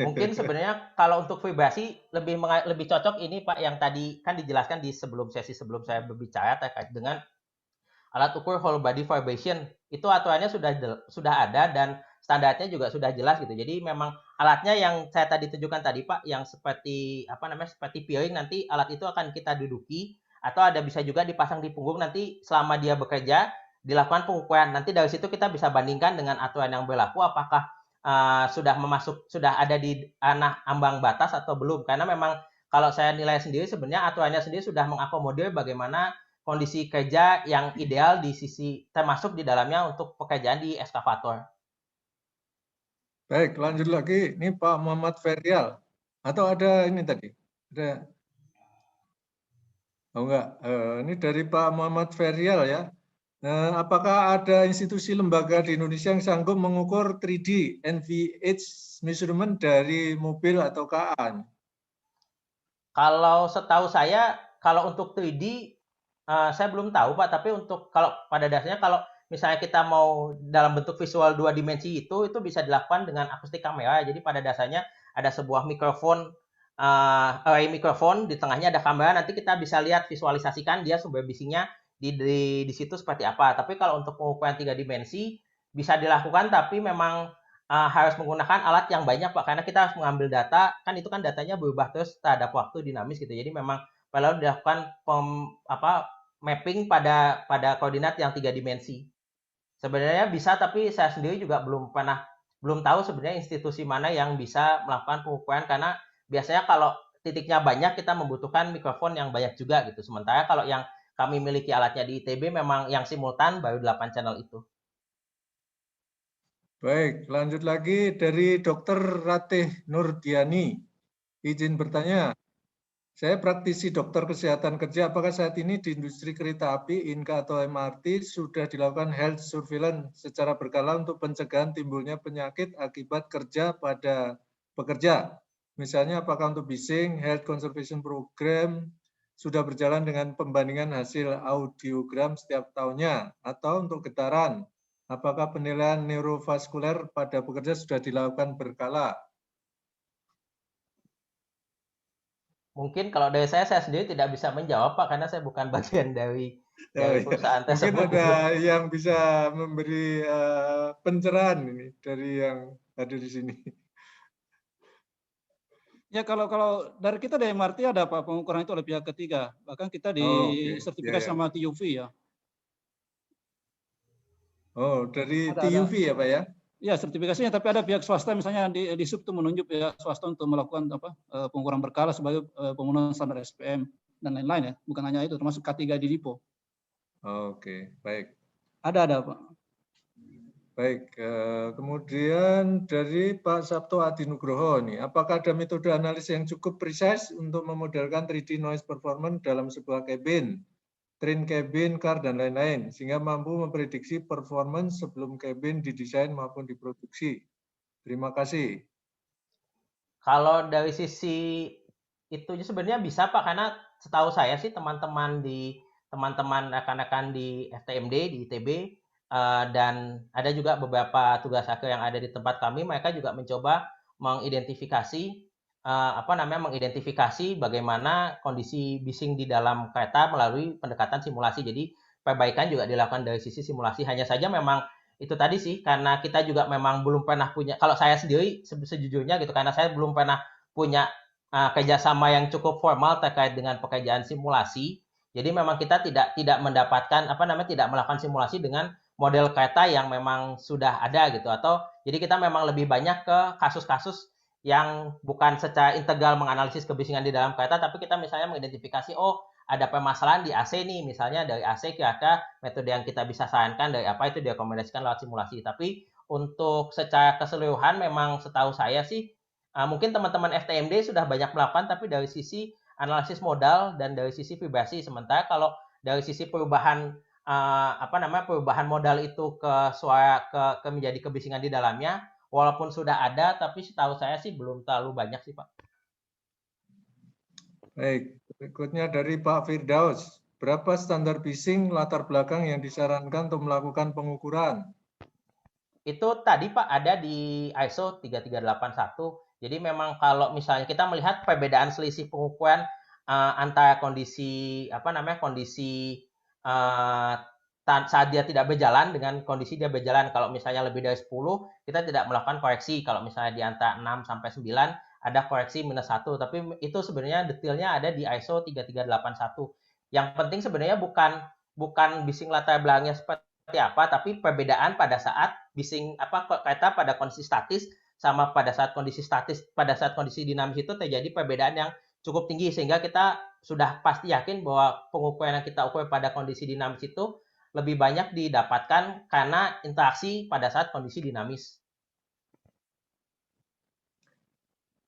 Speaker 2: Mungkin sebenarnya kalau untuk vibrasi lebih cocok ini Pak yang tadi kan dijelaskan di sesi sebelum saya berbicara terkait dengan alat ukur whole body vibration. Itu aturannya sudah ada dan standarnya juga sudah jelas gitu. Jadi memang alatnya yang saya tadi tunjukkan tadi Pak yang seperti seperti peering, nanti alat itu akan kita duduki atau ada bisa juga dipasang di punggung, nanti selama dia bekerja dilakukan pengukuran. Nanti dari situ kita bisa bandingkan dengan aturan yang berlaku apakah sudah ada di ranah ambang batas atau belum. Karena memang kalau saya nilai sendiri sebenarnya aturannya sendiri sudah mengakomodir bagaimana kondisi kerja yang ideal di sisi termasuk di dalamnya untuk pekerjaan di ekskavator.
Speaker 4: Baik, lanjut lagi. Ini Pak Muhammad Ferial. Atau ada ini tadi? Ada? Oh enggak. Ini dari Pak Muhammad Ferial ya. Apakah ada institusi lembaga di Indonesia yang sanggup mengukur 3D NVH measurement dari mobil atau KA?
Speaker 2: Kalau setahu saya, kalau untuk 3D, saya belum tahu Pak, tapi untuk kalau pada dasarnya kalau misalnya kita mau dalam bentuk visual 2 dimensi itu bisa dilakukan dengan akustik kamera. Jadi pada dasarnya ada sebuah mikrofon, array mikrofon, di tengahnya ada kamera, nanti kita bisa lihat visualisasikan dia sumber bisinya di situ seperti apa. Tapi kalau untuk pengukuran 3 dimensi bisa dilakukan, tapi memang harus menggunakan alat yang banyak Pak, karena kita harus mengambil data, kan itu kan datanya berubah terus terhadap waktu dinamis gitu. Jadi memang perlu dilakukan mapping pada koordinat yang 3 dimensi. Sebenarnya bisa, tapi saya sendiri juga belum tahu sebenarnya institusi mana yang bisa melakukan pengukuran, karena biasanya kalau titiknya banyak kita membutuhkan mikrofon yang banyak juga gitu. Sementara kalau yang kami miliki alatnya di ITB memang yang simultan baru 8 channel itu.
Speaker 4: Baik, lanjut lagi dari Dr. Ratih Nurdiani. Izin bertanya, Saya praktisi dokter kesehatan kerja. Apakah saat ini di industri kereta api, INKA atau MRT sudah dilakukan health surveillance secara berkala untuk pencegahan timbulnya penyakit akibat kerja pada pekerja? Misalnya apakah untuk bising, health conservation program sudah berjalan dengan pembandingan hasil audiogram setiap tahunnya, atau untuk getaran, apakah penilaian neurovaskuler pada pekerja sudah dilakukan berkala?
Speaker 2: Mungkin kalau dari saya sendiri tidak bisa menjawab Pak, karena saya bukan bagian dari perusahaan
Speaker 4: Mungkin
Speaker 2: tersebut.
Speaker 4: ada yang bisa memberi pencerahan ini dari yang hadir di sini.
Speaker 1: Ya kalau dari kita di MRT ada Pak pengukuran itu oleh pihak ketiga. Bahkan kita di sertifikasi sama TUV ya.
Speaker 4: Oh, dari
Speaker 1: Ada.
Speaker 4: TUV ya Pak ya?
Speaker 1: Ya, sertifikasinya, tapi ada pihak swasta misalnya di sub itu menunjuk pihak swasta untuk melakukan pengukuran berkala sebagai pemenuhan standar SPM dan lain-lain ya, bukan hanya itu, termasuk K3 di Dipo.
Speaker 4: Oke, baik.
Speaker 1: Ada Pak.
Speaker 4: Baik, kemudian dari Pak Sabto Adinugroho nih, apakah ada metode analis yang cukup precise untuk memodelkan 3D noise performance dalam sebuah cabin, train cabin, car, dan lain-lain, sehingga mampu memprediksi performance sebelum cabin didesain maupun diproduksi? Terima kasih.
Speaker 2: Kalau dari sisi itu sebenarnya bisa Pak, karena setahu saya sih teman-teman rekan-rekan di FTMD, di ITB, dan ada juga beberapa tugas akhir yang ada di tempat kami, mereka juga mencoba mengidentifikasi bagaimana kondisi bising di dalam kereta melalui pendekatan simulasi. Jadi perbaikan juga dilakukan dari sisi simulasi. Hanya saja memang itu tadi sih, karena kita juga memang belum pernah punya, kalau saya sendiri sejujurnya gitu, karena saya belum pernah punya kerjasama yang cukup formal terkait dengan pekerjaan simulasi. Jadi memang kita tidak mendapatkan tidak melakukan simulasi dengan model kereta yang memang sudah ada gitu, atau jadi kita memang lebih banyak ke kasus-kasus yang bukan secara integral menganalisis kebisingan di dalam kereta, tapi kita misalnya mengidentifikasi, oh ada permasalahan di AC nih, misalnya dari AC kira-kira metode yang kita bisa sarankan dari apa itu direkomendasikan lewat simulasi. Tapi untuk secara keseluruhan memang setahu saya sih, mungkin teman-teman FTMD sudah banyak melakukan, tapi dari sisi analisis modal dan dari sisi vibrasi. Sementara kalau dari sisi perubahan perubahan modal itu ke suara ke menjadi kebisingan di dalamnya, walaupun sudah ada, tapi setahu saya sih belum terlalu banyak sih Pak.
Speaker 4: Baik, berikutnya dari Pak Firdaus. Berapa standar bising latar belakang yang disarankan untuk melakukan pengukuran?
Speaker 2: Itu tadi Pak ada di ISO 3381. Jadi memang kalau misalnya kita melihat perbedaan selisih pengukuran antara kondisi kondisi saat dia tidak berjalan dengan kondisi dia berjalan. Kalau misalnya lebih dari 10, kita tidak melakukan koreksi. Kalau misalnya di antara 6 sampai 9, ada koreksi -1. Tapi itu sebenarnya detailnya ada di ISO 3381. Yang penting sebenarnya bukan bising latar belakangnya seperti apa, tapi perbedaan pada saat bising kereta pada kondisi statis sama pada saat kondisi dinamis itu terjadi perbedaan yang cukup tinggi, sehingga kita sudah pasti yakin bahwa pengukuran yang kita ukur pada kondisi dinamis itu lebih banyak didapatkan karena interaksi pada saat kondisi dinamis.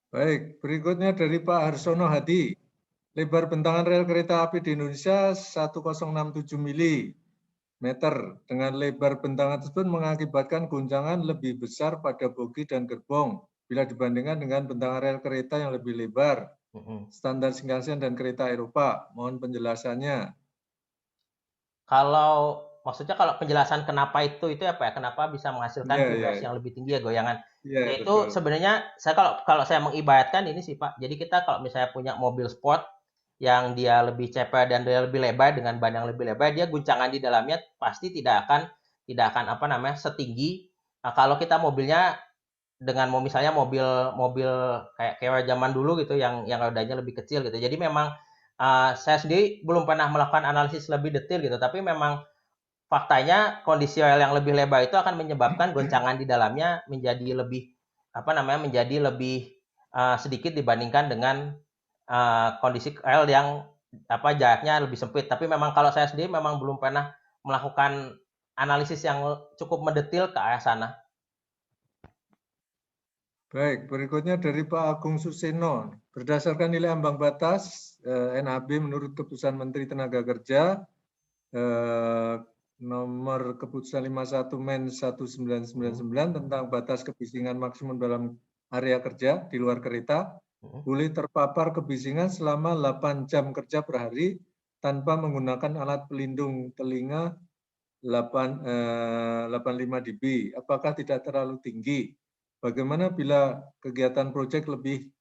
Speaker 4: Baik, berikutnya dari Pak Harsono Hadi. Lebar bentangan rel kereta api di Indonesia 1067 mm. Dengan lebar bentangan tersebut mengakibatkan guncangan lebih besar pada bogi dan gerbong bila dibandingkan dengan bentangan rel kereta yang lebih lebar. Standar Shinkansen dan kereta Eropa. Mohon penjelasannya.
Speaker 2: Maksudnya kalau penjelasan kenapa itu ya Pak ya, kenapa bisa menghasilkan vibrasi yang lebih tinggi ya, goyangan. Itu sebenarnya saya kalau saya mengibaratkan ini sih Pak. Jadi kita kalau misalnya punya mobil sport yang dia lebih ceper dan dia lebih lebar dengan ban yang lebih lebar, dia guncangan di dalamnya pasti tidak akan setinggi kalau kita mobilnya dengan misalnya mobil kayak zaman dulu gitu yang rodanya lebih kecil gitu. Jadi memang saya sendiri belum pernah melakukan analisis lebih detail gitu, tapi memang faktanya kondisi rel yang lebih lebar itu akan menyebabkan goncangan di dalamnya menjadi lebih sedikit dibandingkan dengan kondisi rel yang jaraknya lebih sempit. Tapi memang kalau saya sendiri memang belum pernah melakukan analisis yang cukup mendetil ke arah sana.
Speaker 4: Baik, berikutnya dari Pak Agung Suseno. Berdasarkan nilai ambang batas NAB menurut Keputusan Menteri Tenaga Kerja nomor Keputusan 51 Men 1999 tentang batas kebisingan maksimum dalam area kerja di luar kereta, boleh terpapar kebisingan selama 8 jam kerja per hari tanpa menggunakan alat pelindung telinga 85 dB. Apakah tidak terlalu tinggi? Bagaimana bila kegiatan proyek lebih,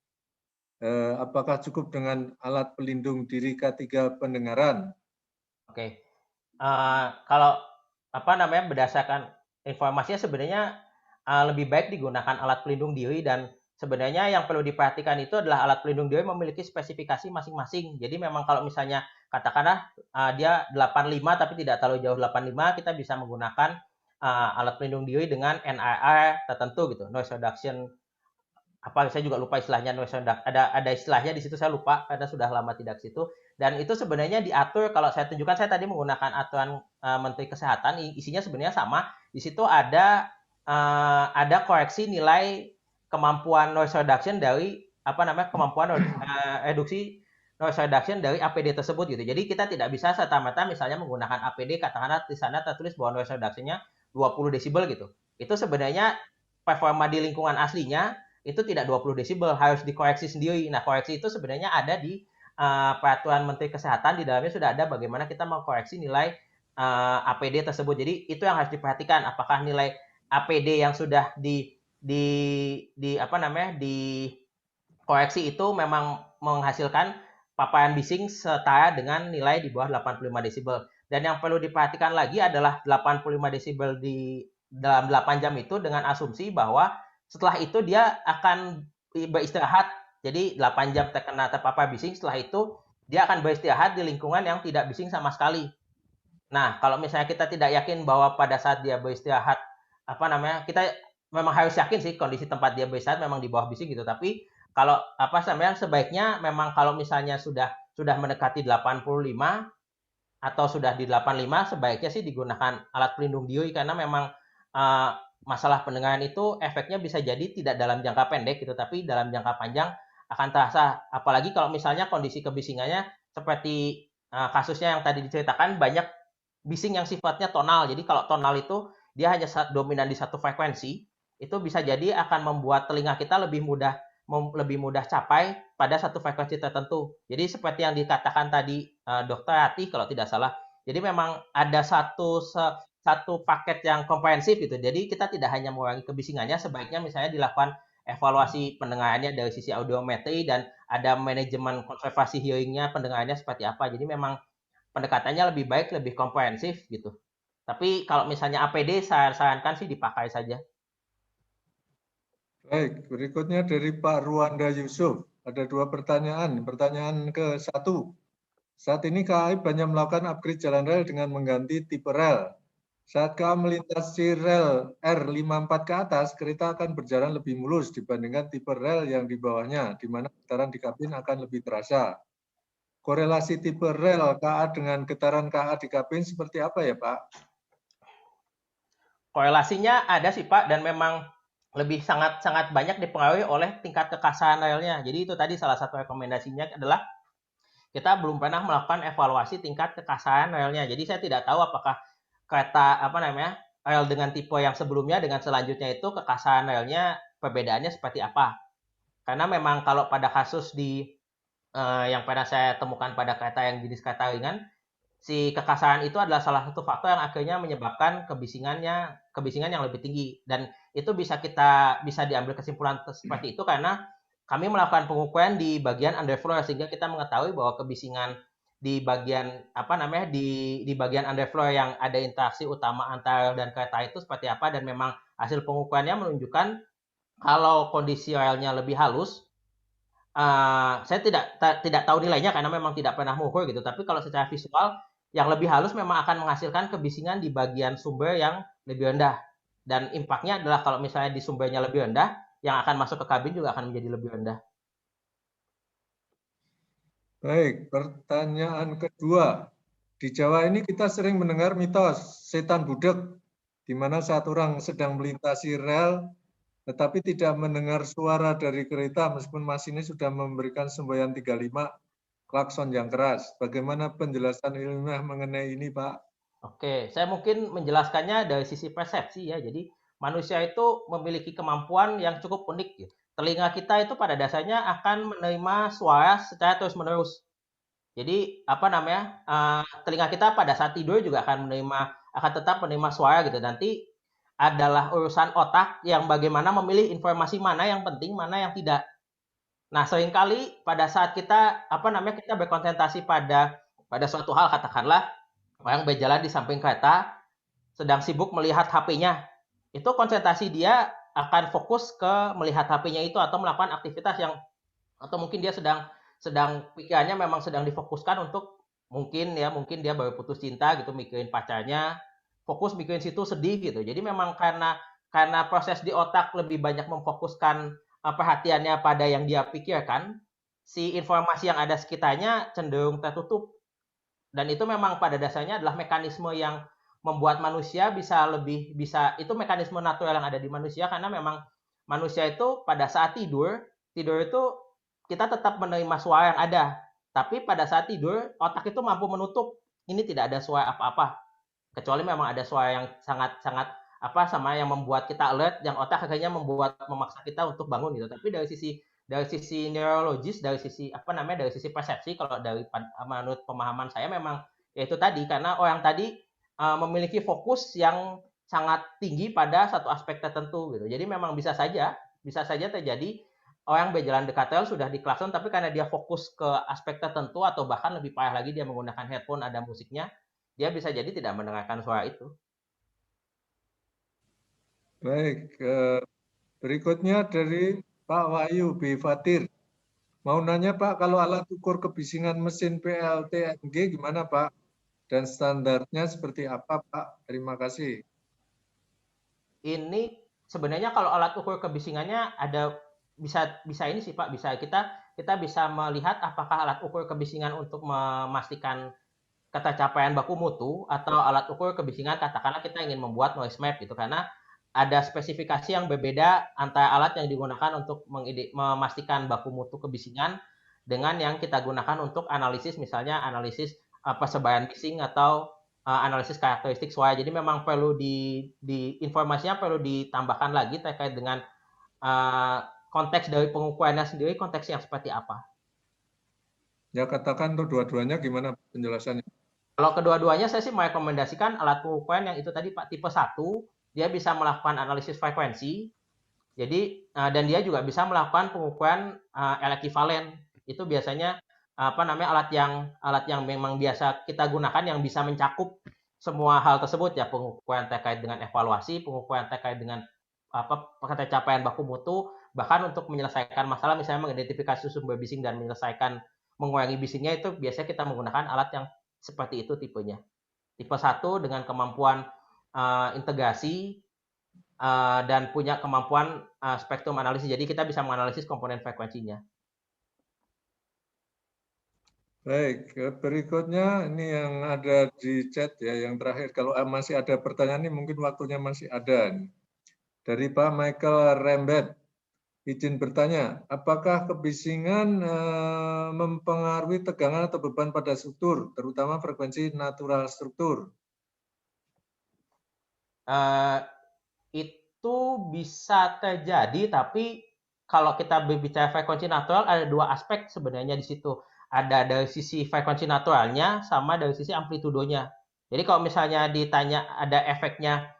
Speaker 4: apakah cukup dengan alat pelindung diri K3 pendengaran?
Speaker 2: Oke, kalau berdasarkan informasinya sebenarnya lebih baik digunakan alat pelindung diri, dan sebenarnya yang perlu diperhatikan itu adalah alat pelindung diri memiliki spesifikasi masing-masing. Jadi memang kalau misalnya katakanlah dia 85 tapi tidak terlalu jauh 85, kita bisa menggunakan alat pelindung diri dengan NIR tertentu gitu, noise reduction, saya juga lupa istilahnya, noise reduction, ada istilahnya di situ, saya lupa karena sudah lama tidak ke situ. Dan itu sebenarnya diatur, kalau saya tunjukkan, saya tadi menggunakan aturan Menteri Kesehatan, isinya sebenarnya sama. Di situ ada koreksi nilai kemampuan noise reduction dari kemampuan reduksi noise reduction dari APD tersebut gitu. Jadi kita tidak bisa serta-merta misalnya menggunakan APD, katakanlah di sana tertulis bahwa noise reduction-nya 20 desibel gitu. Itu sebenarnya performa di lingkungan aslinya itu tidak 20 desibel, harus dikoreksi sendiri. Nah, koreksi itu sebenarnya ada di peraturan Menteri Kesehatan, di dalamnya sudah ada bagaimana kita mengkoreksi nilai APD tersebut. Jadi itu yang harus diperhatikan, apakah nilai APD yang sudah dikoreksi itu memang menghasilkan paparan bising setara dengan nilai di bawah 85 desibel. Dan yang perlu diperhatikan lagi adalah 85 desibel di dalam 8 jam itu dengan asumsi bahwa setelah itu dia akan beristirahat. Jadi 8 jam terpapar bising, setelah itu dia akan beristirahat di lingkungan yang tidak bising sama sekali. Nah, kalau misalnya kita tidak yakin bahwa pada saat dia beristirahat, kita memang harus yakin sih kondisi tempat dia beristirahat memang di bawah bising gitu. Tapi kalau sebaiknya memang kalau misalnya sudah mendekati 85 atau sudah di 85, sebaiknya sih digunakan alat pelindung diri, karena memang masalah pendengaran itu efeknya bisa jadi tidak dalam jangka pendek gitu, tapi dalam jangka panjang akan terasa. Apalagi kalau misalnya kondisi kebisingannya seperti kasusnya yang tadi diceritakan, banyak bising yang sifatnya tonal. Jadi kalau tonal itu dia hanya dominan di satu frekuensi, itu bisa jadi akan membuat telinga kita lebih mudah capai pada satu frekuensi tertentu. Jadi seperti yang dikatakan tadi Dr. Rati kalau tidak salah. Jadi memang ada satu paket yang komprehensif gitu. Jadi kita tidak hanya mengurangi kebisingannya, sebaiknya misalnya dilakukan evaluasi pendengarannya dari sisi audiometri, dan ada manajemen konservasi hearingnya, pendengarannya seperti apa. Jadi memang pendekatannya lebih baik, lebih komprehensif gitu. Tapi kalau misalnya APD, saya sarankan sih dipakai saja.
Speaker 4: Baik, berikutnya dari Pak Ruanda Yusuf. Ada 2 pertanyaan. Pertanyaan ke-1. Saat ini KAI banyak melakukan upgrade jalan rel dengan mengganti tipe rel. Saat KAI melintasi rel R54 ke atas, kereta akan berjalan lebih mulus dibandingkan tipe rel yang di bawahnya, di mana getaran di kabin akan lebih terasa. Korelasi tipe rel KA dengan getaran KA di kabin seperti apa ya, Pak?
Speaker 2: Korelasinya ada sih, Pak, dan memang lebih sangat banyak dipengaruhi oleh tingkat kekasaran relnya. Jadi itu tadi salah satu rekomendasinya adalah kita belum pernah melakukan evaluasi tingkat kekasaran relnya. Jadi saya tidak tahu apakah kereta rel dengan tipe yang sebelumnya dengan selanjutnya itu kekasaran relnya perbedaannya seperti apa. Karena memang kalau pada kasus yang pernah saya temukan pada kereta yang jenis kereta ringan, si kekasaran itu adalah salah satu faktor yang akhirnya menyebabkan kebisingan yang lebih tinggi. Dan itu bisa diambil kesimpulan seperti itu karena kami melakukan pengukuran di bagian underfloor, sehingga kita mengetahui bahwa kebisingan di bagian di bagian underfloor yang ada interaksi utama antara rel dan kereta itu seperti apa. Dan memang hasil pengukurannya menunjukkan kalau kondisi relnya lebih halus, saya tidak tahu nilainya karena memang tidak pernah mengukur gitu, tapi kalau secara visual yang lebih halus memang akan menghasilkan kebisingan di bagian sumber yang lebih rendah. Dan impact-nya adalah kalau misalnya di sumbernya lebih rendah, yang akan masuk ke kabin juga akan menjadi lebih rendah.
Speaker 4: Baik, pertanyaan kedua. Di Jawa ini kita sering mendengar mitos setan budek, di mana saat orang sedang melintasi rel, tetapi tidak mendengar suara dari kereta meskipun masinis sudah memberikan semboyan 35 klakson yang keras. Bagaimana penjelasan ilmiah mengenai ini, Pak?
Speaker 5: Oke, saya mungkin menjelaskannya dari sisi persepsi ya. Jadi manusia itu memiliki kemampuan yang cukup unik ya. Telinga kita itu pada dasarnya akan menerima suara secara terus-menerus. Jadi apa namanya, telinga kita pada saat tidur juga akan tetap menerima suara gitu. Nanti adalah urusan otak yang bagaimana memilih informasi mana yang penting, mana yang tidak. Nah, seringkali pada saat kita kita berkonsentrasi pada suatu hal, katakanlah orang berjalan di samping kereta sedang sibuk melihat HP-nya. Itu konsentrasi dia akan fokus ke melihat HP-nya itu atau melakukan aktivitas yang atau mungkin dia sedang pikirannya memang sedang difokuskan untuk mungkin dia baru putus cinta gitu, mikirin pacarnya, fokus mikirin situ, sedih gitu. Jadi memang karena proses di otak lebih banyak memfokuskan perhatiannya pada yang dia pikirkan, si informasi yang ada sekitarnya cenderung tertutup. Dan itu memang pada dasarnya adalah mekanisme yang membuat manusia itu mekanisme natural yang ada di manusia, karena memang manusia itu pada saat tidur itu kita tetap menerima suara yang ada, tapi pada saat tidur otak itu mampu menutup, ini tidak ada suara apa-apa, kecuali memang ada suara yang sangat yang membuat kita alert, yang otak akhirnya memaksa kita untuk bangun gitu. Tapi dari sisi neurologis, dari sisi persepsi, kalau menurut pemahaman saya memang yaitu tadi, karena orang tadi memiliki fokus yang sangat tinggi pada satu aspek tertentu gitu. Jadi memang bisa saja terjadi orang berjalan dekat rel sudah diklakson, tapi karena dia fokus ke aspek tertentu atau bahkan lebih parah lagi dia menggunakan headphone ada musiknya, dia bisa jadi tidak mendengarkan suara itu.
Speaker 4: Baik, berikutnya dari Pak Wahyu B. Fatir. Mau nanya Pak, kalau alat ukur kebisingan mesin PLTNG gimana Pak? Dan standarnya seperti apa Pak? Terima kasih.
Speaker 5: Ini sebenarnya kalau alat ukur kebisingannya ada bisa ini sih Pak, bisa kita bisa melihat apakah alat ukur kebisingan untuk memastikan ketercapaian baku mutu atau alat ukur kebisingan katakanlah kita ingin membuat noise map gitu, karena ada spesifikasi yang berbeda antara alat yang digunakan untuk memastikan baku mutu kebisingan dengan yang kita gunakan untuk analisis, misalnya analisis persebaran bising atau analisis karakteristik suara. Jadi memang perlu informasinya perlu ditambahkan lagi terkait dengan konteks dari pengukurannya sendiri, konteks yang seperti apa.
Speaker 4: Ya katakan tuh dua-duanya gimana penjelasannya?
Speaker 5: Kalau kedua-duanya saya sih merekomendasikan alat pengukuran yang itu tadi Pak, tipe 1, dia bisa melakukan analisis frekuensi. Jadi dan dia juga bisa melakukan pengukuran elekivalen. Itu biasanya alat yang memang biasa kita gunakan yang bisa mencakup semua hal tersebut ya, pengukuran terkait dengan evaluasi, pengukuran terkait dengan pencapaian baku mutu, bahkan untuk menyelesaikan masalah misalnya mengidentifikasi sumber bising dan mengurangi bisingnya, itu biasanya kita menggunakan alat yang seperti itu tipenya. Tipe 1 dengan kemampuan integrasi dan punya kemampuan spektrum analisis. Jadi kita bisa menganalisis komponen frekuensinya.
Speaker 4: Baik, berikutnya ini yang ada di chat ya, yang terakhir. Kalau masih ada pertanyaan ini mungkin waktunya masih ada. Dari Pak Michael Rembet, izin bertanya, apakah kebisingan mempengaruhi tegangan atau beban pada struktur, terutama frekuensi natural struktur?
Speaker 5: Itu bisa terjadi, tapi kalau kita berbicara frekuensi natural ada dua aspek sebenarnya di situ. Ada dari sisi frekuensi naturalnya sama dari sisi amplitudonya. Jadi kalau misalnya ditanya ada efeknya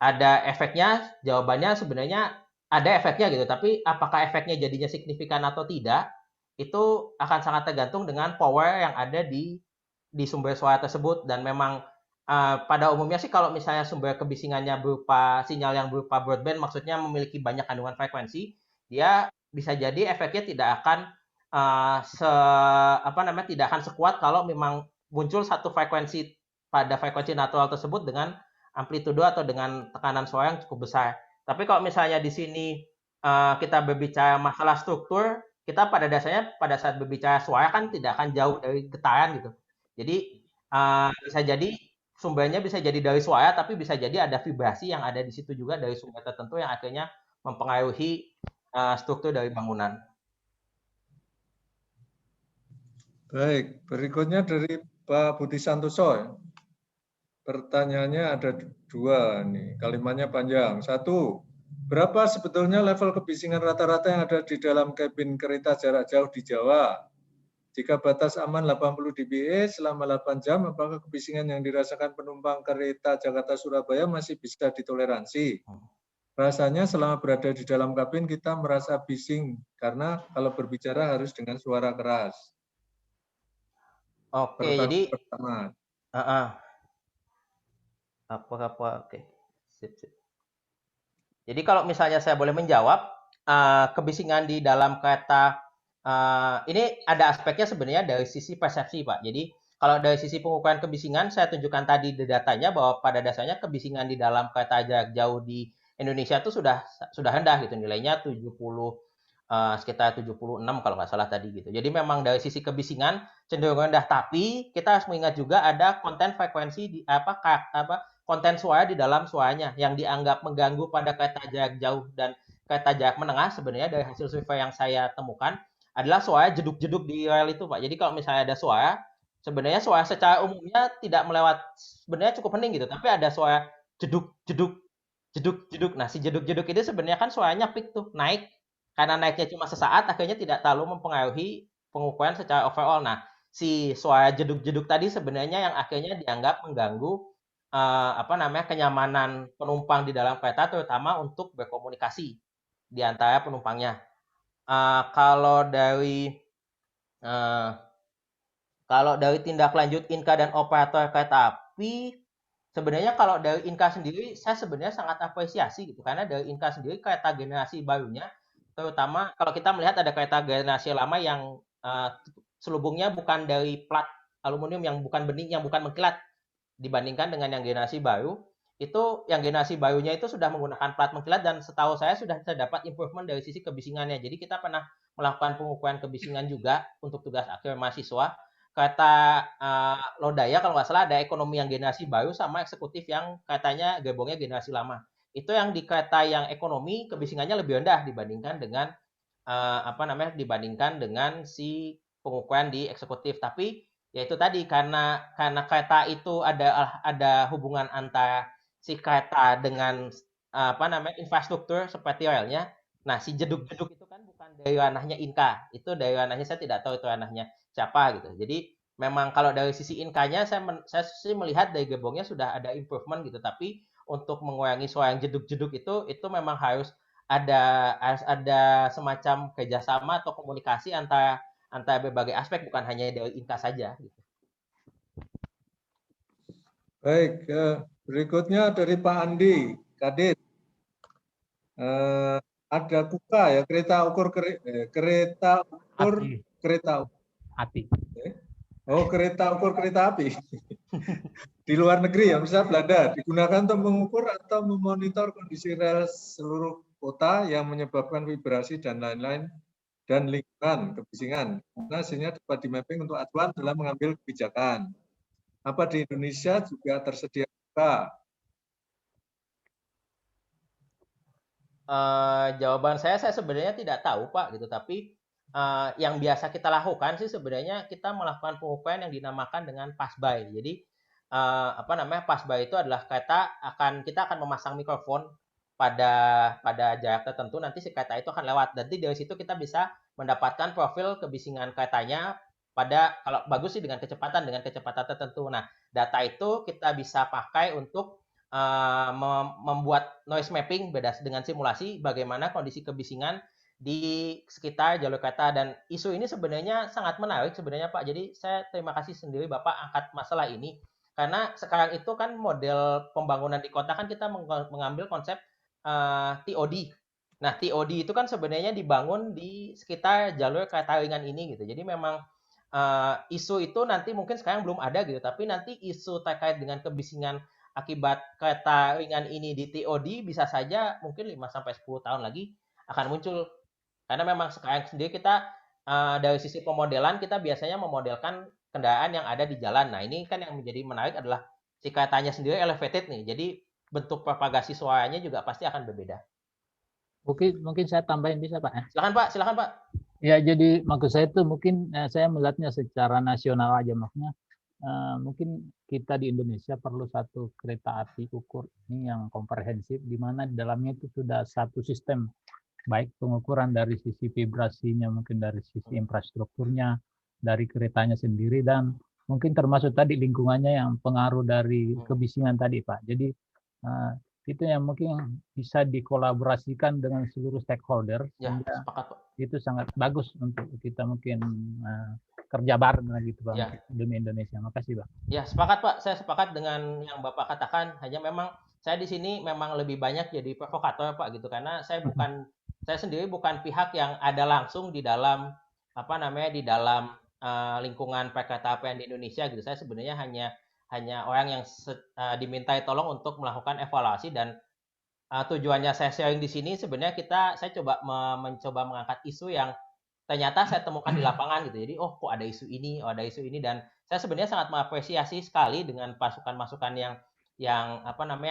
Speaker 5: ada efeknya, jawabannya sebenarnya ada efeknya gitu. Tapi apakah efeknya jadinya signifikan atau tidak, itu akan sangat tergantung dengan power yang ada di sumber suara tersebut. Dan memang pada umumnya sih kalau misalnya sumber kebisingannya berupa sinyal yang berupa broadband, maksudnya memiliki banyak kandungan frekuensi, dia bisa jadi efeknya tidak akan tidak akan sekuat kalau memang muncul satu frekuensi pada frekuensi natural tersebut dengan amplitudo atau dengan tekanan suara yang cukup besar. Tapi kalau misalnya di sini kita berbicara masalah struktur, kita pada dasarnya pada saat berbicara suara kan tidak akan jauh dari getaran gitu. Jadi bisa jadi sumbernya bisa jadi dari suara, tapi bisa jadi ada vibrasi yang ada di situ juga dari sumber tertentu yang akhirnya mempengaruhi struktur dari bangunan.
Speaker 4: Baik, berikutnya dari Pak Budi Santoso. Pertanyaannya ada 2 nih, kalimatnya panjang. 1, berapa sebetulnya level kebisingan rata-rata yang ada di dalam kabin kereta jarak jauh di Jawa? Jika batas aman 80 dBA selama 8 jam, apakah kebisingan yang dirasakan penumpang kereta Jakarta-Surabaya masih bisa ditoleransi? Rasanya selama berada di dalam kabin kita merasa bising, karena kalau berbicara harus dengan suara keras.
Speaker 5: Oke, jadi
Speaker 4: pertama.
Speaker 5: Oke. Sip. Jadi kalau misalnya saya boleh menjawab, kebisingan di dalam kereta, ini ada aspeknya sebenarnya dari sisi persepsi, Pak. Jadi kalau dari sisi pengukuran kebisingan, saya tunjukkan tadi di datanya bahwa pada dasarnya kebisingan di dalam kereta jarak jauh di Indonesia itu sudah rendah gitu, nilainya 70, sekitar 76 kalau nggak salah tadi gitu. Jadi memang dari sisi kebisingan cenderung rendah, tapi kita harus mengingat juga ada konten frekuensi di konten suara di dalam suaranya yang dianggap mengganggu pada kereta jarak jauh dan kereta jarak menengah. Sebenarnya dari hasil survei yang saya temukan adalah suara jeduk-jeduk di rel itu, Pak. Jadi kalau misalnya ada suara, sebenarnya suara secara umumnya tidak melewat, sebenarnya cukup hening gitu, tapi ada suara jeduk-jeduk, jeduk-jeduk. Nah, si jeduk-jeduk itu sebenarnya kan suaranya peak tuh, naik. Karena naiknya cuma sesaat, akhirnya tidak terlalu mempengaruhi pengukuran secara overall. Nah, si suara jeduk-jeduk tadi sebenarnya yang akhirnya dianggap mengganggu kenyamanan penumpang di dalam kereta, terutama untuk berkomunikasi di antara penumpangnya. Kalau dari tindak lanjut Inka dan operator kereta api, sebenarnya kalau dari Inka sendiri, saya sebenarnya sangat apresiasi gitu, karena dari Inka sendiri kereta generasi barunya, terutama kalau kita melihat ada kereta generasi lama yang selubungnya bukan dari plat aluminium yang bukan bening, yang bukan mengkilat, dibandingkan dengan yang generasi baru, itu yang generasi barunya itu sudah menggunakan plat mengkilat dan setahu saya sudah terdapat improvement dari sisi kebisingannya. Jadi kita pernah melakukan pengukuran kebisingan juga untuk tugas akhir mahasiswa. Kereta Lodaya kalau nggak salah ada ekonomi yang generasi baru sama eksekutif yang katanya gerbongnya generasi lama. Itu yang di kereta yang ekonomi kebisingannya lebih rendah dibandingkan dengan dibandingkan dengan si pengukuran di eksekutif. Tapi ya itu tadi karena kereta itu ada hubungan antara si kereta dengan infrastruktur seperti relnya. Nah, si jeduk-jeduk itu kan bukan dari ranahnya Inka. Itu dari ranahnya saya tidak tahu itu ranahnya siapa gitu. Jadi memang kalau dari sisi Inkanya saya sih melihat dari gerbongnya sudah ada improvement gitu, tapi untuk mengurangi suara yang jeduk-jeduk itu memang harus ada semacam kerjasama atau komunikasi antara berbagai aspek, bukan hanya dari Inka saja gitu.
Speaker 4: Baik, berikutnya dari Pak Andi Kadit. Ada KUKA ya, kereta ukur
Speaker 6: api.
Speaker 4: Oh, kereta ukur kereta api. Di luar negeri ya, misalnya Belanda, digunakan untuk mengukur atau memonitor kondisi rel seluruh kota yang menyebabkan vibrasi dan lain-lain dan lingkungan kebisingan. Nah, hasilnya dapat di-mapping untuk acuan dalam mengambil kebijakan. Apa di Indonesia juga tersedia KUKA?
Speaker 5: Jawaban saya sebenarnya tidak tahu, Pak, gitu. Tapi yang biasa kita lakukan sih sebenarnya kita melakukan pengukuran yang dinamakan dengan pass-by. Jadi pass-by itu adalah kita akan memasang mikrofon pada jarak tertentu, nanti si kereta itu akan lewat. Nanti dari situ kita bisa mendapatkan profil kebisingan keretanya kalau bagus sih dengan kecepatan tertentu. Nah, data itu kita bisa pakai untuk membuat noise mapping beda dengan simulasi bagaimana kondisi kebisingan di sekitar jalur kereta. Dan isu ini sebenarnya sangat menarik sebenarnya, Pak. Jadi saya terima kasih sendiri Bapak angkat masalah ini, karena sekarang itu kan model pembangunan di kota kan kita mengambil konsep TOD. Nah, TOD itu kan sebenarnya dibangun di sekitar jalur kereta ringan ini gitu. Jadi memang isu itu nanti mungkin sekarang belum ada gitu, tapi nanti isu terkait dengan kebisingan akibat kereta ringan ini di TOD bisa saja mungkin 5-10 tahun lagi akan muncul. Karena memang sekarang sendiri kita dari sisi pemodelan kita biasanya memodelkan kendaraan yang ada di jalan. Nah, ini kan yang menjadi menarik adalah si keretanya sendiri elevated nih. Jadi bentuk propagasi suaranya juga pasti akan berbeda.
Speaker 6: Mungkin saya tambahin bisa Pak ya?
Speaker 5: Silakan Pak.
Speaker 6: Ya, jadi maksud saya itu mungkin saya melihatnya secara nasional aja, maksudnya mungkin kita di Indonesia perlu satu kereta api ukur ini yang komprehensif, di mana di dalamnya itu sudah satu sistem, baik pengukuran dari sisi vibrasinya, mungkin dari sisi infrastrukturnya, dari keretanya sendiri, dan mungkin termasuk tadi lingkungannya yang pengaruh dari kebisingan tadi Pak. Jadi itu yang mungkin bisa dikolaborasikan dengan seluruh stakeholder, sehingga itu sangat bagus untuk kita mungkin kerja bareng gitu Pak,
Speaker 5: ya,
Speaker 6: demi Indonesia. Makasih Pak.
Speaker 5: Ya, sepakat Pak. Saya sepakat dengan yang Bapak katakan. Hanya memang saya di sini memang lebih banyak jadi provokator Pak gitu, karena saya sendiri bukan pihak yang ada langsung di dalam di dalam lingkungan perkeretaapian di Indonesia gitu. Saya sebenarnya hanya orang yang dimintai tolong untuk melakukan evaluasi, dan tujuannya saya sharing di sini sebenarnya saya coba mencoba mengangkat isu yang ternyata saya temukan di lapangan gitu. Jadi kok ada isu ini, dan saya sebenarnya sangat mengapresiasi sekali dengan masukan-masukan yang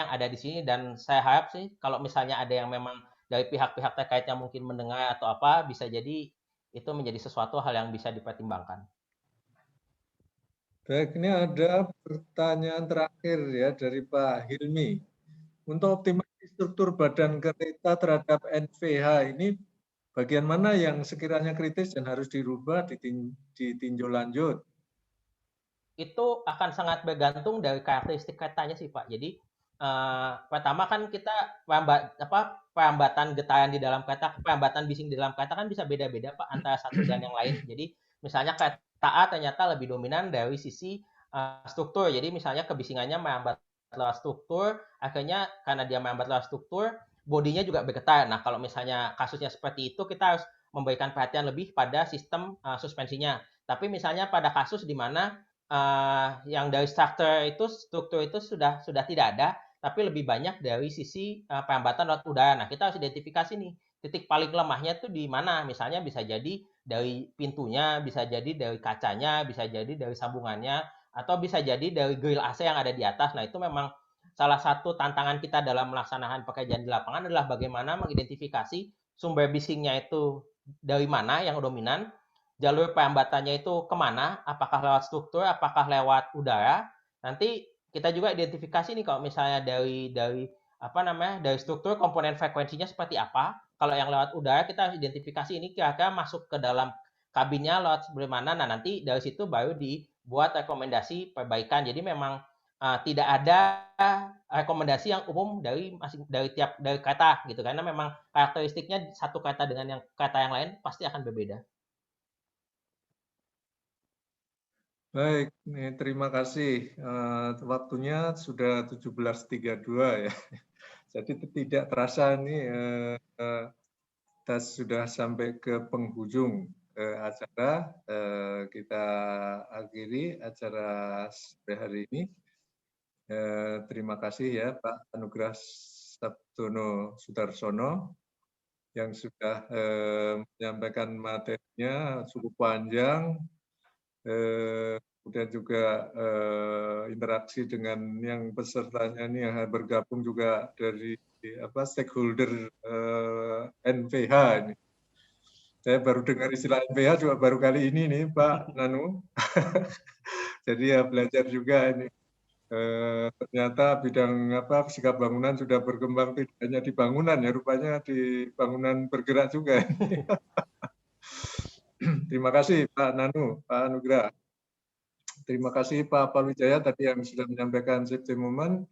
Speaker 5: ada di sini, dan saya harap sih kalau misalnya ada yang memang dari pihak-pihak terkait yang mungkin mendengar atau apa, bisa jadi itu menjadi sesuatu hal yang bisa dipertimbangkan.
Speaker 4: Baik, ini ada pertanyaan terakhir ya dari Pak Hilmi. Untuk optimalisasi struktur badan kereta terhadap NVH ini, bagian mana yang sekiranya kritis dan harus dirubah, ditinjau lanjut?
Speaker 5: Itu akan sangat bergantung dari karakteristik keretanya sih Pak. Jadi pertama kan kita perambatan getaran di dalam kereta, perambatan bising di dalam kereta kan bisa beda-beda Pak antara satu dan yang lain. Jadi misalnya kereta A ternyata lebih dominan dari sisi struktur. Jadi misalnya kebisingannya merambat lewat struktur, akhirnya karena dia merambat lewat struktur, bodinya juga bergetar. Nah, kalau misalnya kasusnya seperti itu, kita harus memberikan perhatian lebih pada sistem suspensinya. Tapi misalnya pada kasus di mana yang dari struktur itu sudah tidak ada, tapi lebih banyak dari sisi perambatan lewat udara. Nah, kita harus identifikasi nih titik paling lemahnya itu di mana. Misalnya bisa jadi dari pintunya, bisa jadi dari kacanya, bisa jadi dari sambungannya, atau bisa jadi dari grill AC yang ada di atas. Nah, itu memang salah satu tantangan kita dalam melaksanakan pekerjaan di lapangan adalah bagaimana mengidentifikasi sumber bisingnya itu dari mana yang dominan, jalur perambatannya itu kemana, apakah lewat struktur, apakah lewat udara. Nanti kita juga identifikasi nih kalau misalnya dari struktur komponen frekuensinya seperti apa. Kalau yang lewat udara kita harus identifikasi ini kira-kira masuk ke dalam kabinnya lewat bagaimana. Nah, nanti dari situ baru dibuat rekomendasi perbaikan. Jadi memang tidak ada rekomendasi yang umum dari kereta gitu, karena memang karakteristiknya satu kereta dengan yang kereta yang lain pasti akan berbeda.
Speaker 4: Baik, terima kasih. Waktunya sudah 17.32 ya. Jadi tidak terasa ini kita sudah sampai ke penghujung acara. Kita akhiri acara hari ini. Terima kasih ya Pak Anugrah Sabtono Sudarsono yang sudah menyampaikan materinya cukup panjang. Kemudian juga interaksi dengan yang pesertanya ini yang bergabung juga dari stakeholder NVH ini. Saya baru dengar istilah NVH juga baru kali ini nih Pak Nanu. Jadi ya belajar juga ini. Ternyata bidang fisika bangunan sudah berkembang tidak hanya di bangunan ya, rupanya di bangunan bergerak juga. Terima kasih Pak Nanu, Pak Anugrah. Terima kasih Pak Palwijaya tadi yang sudah menyampaikan safety moment.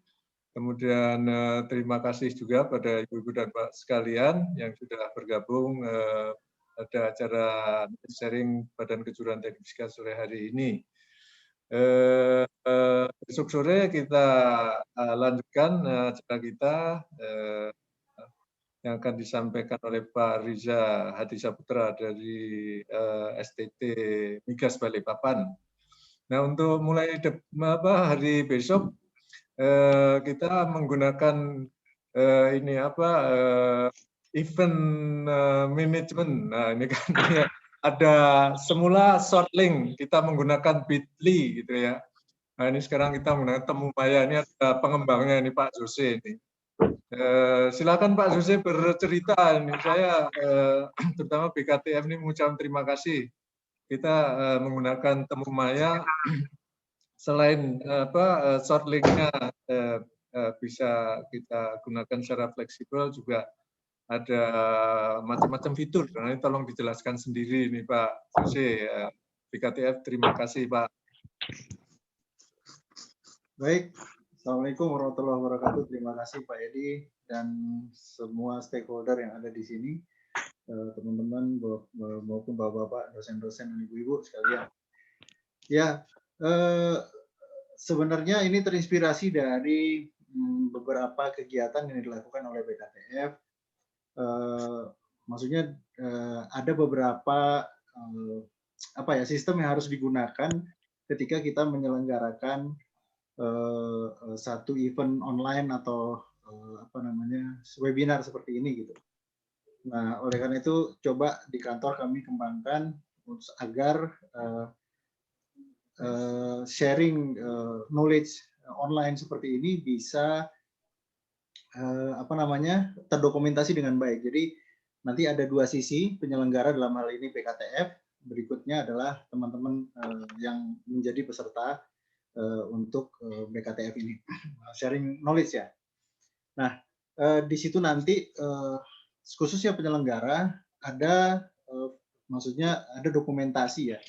Speaker 4: Kemudian terima kasih juga pada Ibu-Ibu dan Pak sekalian yang sudah bergabung pada acara sharing Badan Kejuruan Teknik Fisika sore hari ini. Besok sore kita lanjutkan acara kita yang akan disampaikan oleh Pak Riza Hadisaputra dari STT Migas Balikpapan. Nah, untuk mulai hari besok kita menggunakan event management. Nah, ini kan ada semula short link kita menggunakan Bitly gitu ya. Nah, ini sekarang kita menggunakan Temu Maya. Ini ada pengembangnya ini Pak Jose ini. Silakan Pak Jose bercerita. Ini saya terutama BKTF ini mengucapkan terima kasih. Kita menggunakan Temu Maya. Selain short link-nya bisa kita gunakan secara fleksibel, juga ada macam-macam fitur. Nah, ini tolong dijelaskan sendiri nih Pak Jose. BKTF terima kasih Pak.
Speaker 7: Baik, Assalamualaikum warahmatullahi wabarakatuh. Terima kasih Pak Edi dan semua stakeholder yang ada di sini, teman-teman maupun bapak-bapak, dosen-dosen dan ibu-ibu sekalian. Ya, sebenarnya ini terinspirasi dari beberapa kegiatan yang dilakukan oleh BKTF. Maksudnya ada beberapa sistem yang harus digunakan ketika kita menyelenggarakan satu event online atau webinar seperti ini gitu. Nah, oleh karena itu coba di kantor kami kembangkan agar sharing knowledge online seperti ini bisa terdokumentasi dengan baik. Jadi nanti ada dua sisi penyelenggara, dalam hal ini BKTF, berikutnya adalah teman-teman yang menjadi peserta untuk BKTF ini, sharing knowledge ya. Nah, di situ nanti khususnya penyelenggara ada maksudnya ada dokumentasi ya.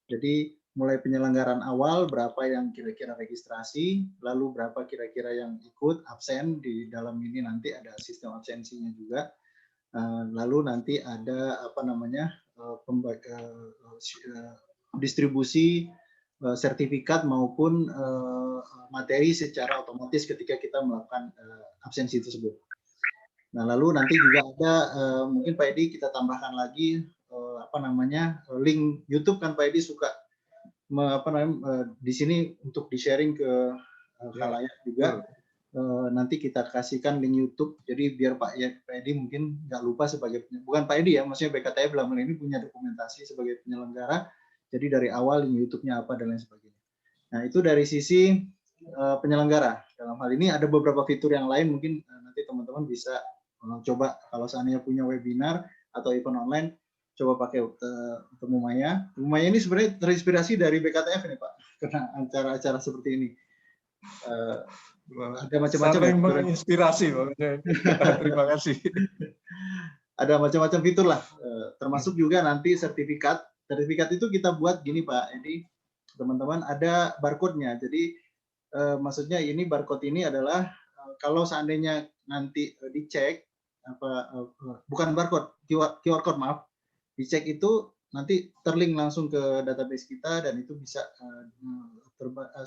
Speaker 7: Jadi mulai penyelenggaraan awal berapa yang kira-kira registrasi, lalu berapa kira-kira yang ikut absen, di dalam ini nanti ada sistem absensinya juga. Lalu nanti ada distribusi sertifikat maupun materi secara otomatis ketika kita melakukan absensi tersebut. Nah, lalu nanti juga ada mungkin Pak Edi kita tambahkan lagi link YouTube, kan Pak Edi suka di sini untuk di-sharing ke khalayak juga. Nanti kita kasihkan link YouTube, jadi biar Pak Edi mungkin nggak lupa bukan Pak Edi ya, maksudnya BKTF dalam hal ini punya dokumentasi sebagai penyelenggara. Jadi dari awal link YouTube-nya apa dan lain sebagainya. Nah, itu dari sisi penyelenggara. Dalam hal ini ada beberapa fitur yang lain, mungkin nanti teman-teman bisa coba kalau seandainya punya webinar atau event online, coba pakai Temu Maya. Temu Maya ini sebenarnya terinspirasi dari BKTF ini Pak, karena acara-acara seperti ini. Ada macam-macam.
Speaker 4: Saling menginspirasi makanya. Terima kasih.
Speaker 7: Ada macam-macam fitur lah, termasuk juga nanti sertifikat. Sertifikat itu kita buat gini Pak Edi, teman-teman, ada barcode-nya. Jadi maksudnya ini barcode ini adalah kalau seandainya nanti dicek bukan barcode, QR code maaf, dicek itu nanti terlink langsung ke database kita dan itu bisa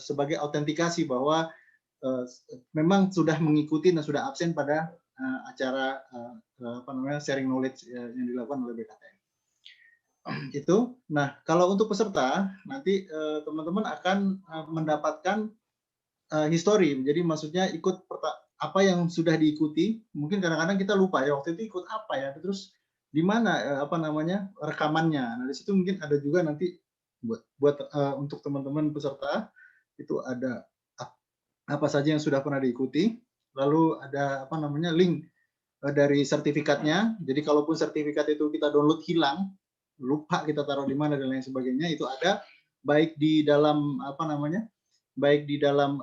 Speaker 7: sebagai autentikasi bahwa memang sudah mengikuti dan sudah absen pada acara sharing knowledge yang dilakukan oleh BKTF. Itu. Nah, kalau untuk peserta nanti teman-teman akan mendapatkan history. Jadi maksudnya ikut apa yang sudah diikuti. Mungkin kadang-kadang kita lupa ya waktu itu ikut apa ya. Terus di mana rekamannya. Nah, di situ mungkin ada juga nanti buat untuk teman-teman peserta itu ada apa saja yang sudah pernah diikuti. Lalu ada link dari sertifikatnya. Jadi kalaupun sertifikat itu kita download hilang, lupa kita taruh di mana dan lain sebagainya, itu ada baik di dalam baik di dalam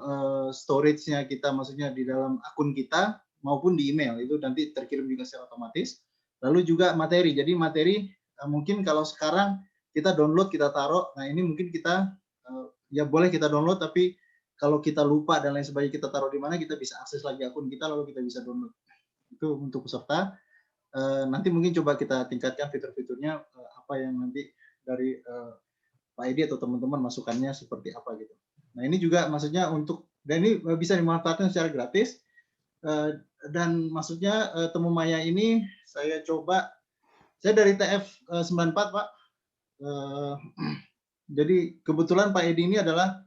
Speaker 7: storage-nya kita, maksudnya di dalam akun kita maupun di email, itu nanti terkirim juga secara otomatis. Lalu juga materi, jadi materi mungkin kalau sekarang kita download kita taruh, nah ini mungkin kita ya boleh kita download, tapi kalau kita lupa dan lain sebagainya kita taruh di mana, kita bisa akses lagi akun kita lalu kita bisa download. Itu untuk peserta. Nanti mungkin coba kita tingkatkan fitur-fiturnya, apa yang nanti dari Pak Edi atau teman-teman masukannya seperti apa gitu. Nah, ini juga maksudnya dan ini bisa dimanfaatkan secara gratis, dan maksudnya Temu Maya ini saya dari TF 94 Pak, jadi kebetulan Pak Edi ini adalah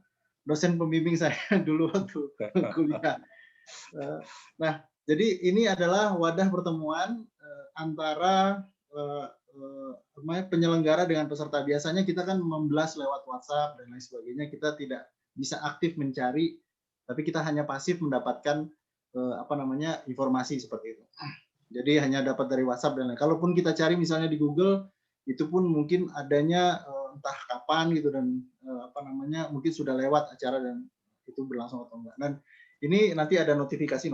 Speaker 7: dosen pembimbing saya dulu waktu kuliah. Nah, jadi ini adalah wadah pertemuan antara penyelenggara dengan peserta. Biasanya kita kan memblas lewat WhatsApp dan lain sebagainya, kita tidak bisa aktif mencari, tapi kita hanya pasif mendapatkan informasi seperti itu. Jadi hanya dapat dari WhatsApp dan lain. Kalaupun kita cari misalnya di Google, itu pun mungkin adanya entah kapan gitu dan mungkin sudah lewat acara dan itu berlangsung atau enggak. Dan ini nanti ada notifikasi.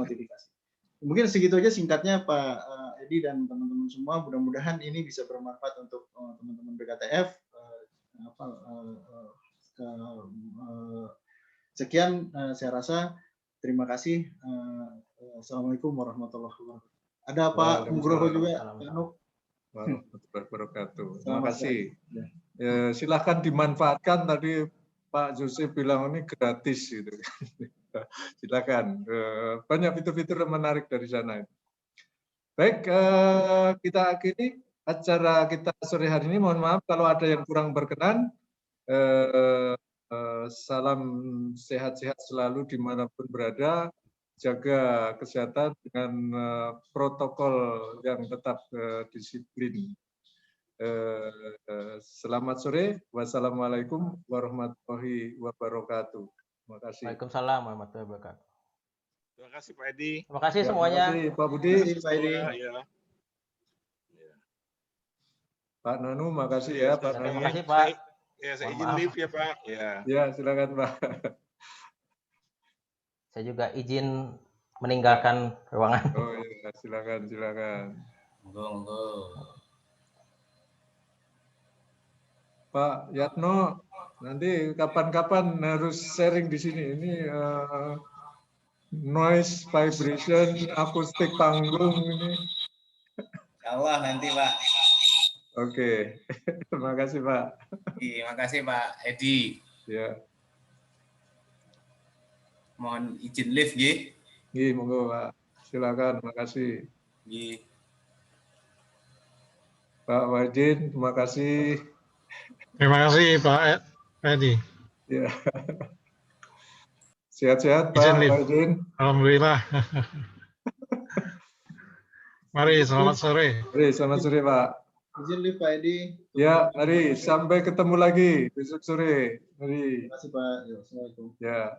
Speaker 7: Mungkin segitu aja singkatnya Pak Edi dan teman-teman semua. Mudah-mudahan ini bisa bermanfaat untuk teman-teman BKTF. Sekian saya rasa. Terima kasih. Assalamualaikum warahmatullahi wabarakatuh. Ada Pak Nugroho juga.
Speaker 4: Warahmatullahi wabarakatuh. Terima kasih. Silahkan dimanfaatkan. Tadi Pak Joseph bilang ini gratis gitu. Silakan. Banyak fitur-fitur menarik dari sana. Baik, kita akhiri acara kita sore hari ini. Mohon maaf kalau ada yang kurang berkenan. Salam sehat-sehat selalu dimanapun berada. Jaga kesehatan dengan protokol yang tetap disiplin. Selamat sore. Wassalamualaikum warahmatullahi wabarakatuh. Terima kasih.
Speaker 5: Waalaikumsalam warahmatullahi wabarakatuh.
Speaker 8: Terima kasih Pak Edi.
Speaker 5: Terima kasih semuanya.
Speaker 4: Terima kasih Pak Budi.
Speaker 7: Terima kasih Pak Edi.
Speaker 4: Pak Nanu, makasih ya Pak Nanu.
Speaker 5: Terima kasih Pak.
Speaker 8: Ya, saya izin live ya Pak.
Speaker 4: Ya, silakan Pak.
Speaker 5: Saya juga izin meninggalkan ruangan.
Speaker 4: Oh iya, silakan.
Speaker 2: Monggo.
Speaker 4: Pak Yatno, nanti kapan-kapan harus sharing di sini. Ini noise, vibration, akustik panggung ini.
Speaker 9: Insyaallah nanti Pak.
Speaker 4: Oke, terima kasih Pak.
Speaker 9: Terima kasih Pak Edi.
Speaker 4: Ya.
Speaker 9: Mohon izin live nggih.
Speaker 4: Nggih, monggo Pak. Silakan, terima kasih.
Speaker 9: Nggih.
Speaker 4: Pak Wajin, terima kasih.
Speaker 10: Terima kasih Pak Edi.
Speaker 4: Ya. Sehat-sehat Pak Wajin.
Speaker 10: Alhamdulillah. Mari, selamat sore.
Speaker 4: Mari, selamat sore Pak.
Speaker 7: Izin live Pak Edi.
Speaker 4: Ya, mari sampai ketemu lagi besok sore. Mari.
Speaker 7: Terima kasih Pak. Assalamualaikum.
Speaker 4: Ya.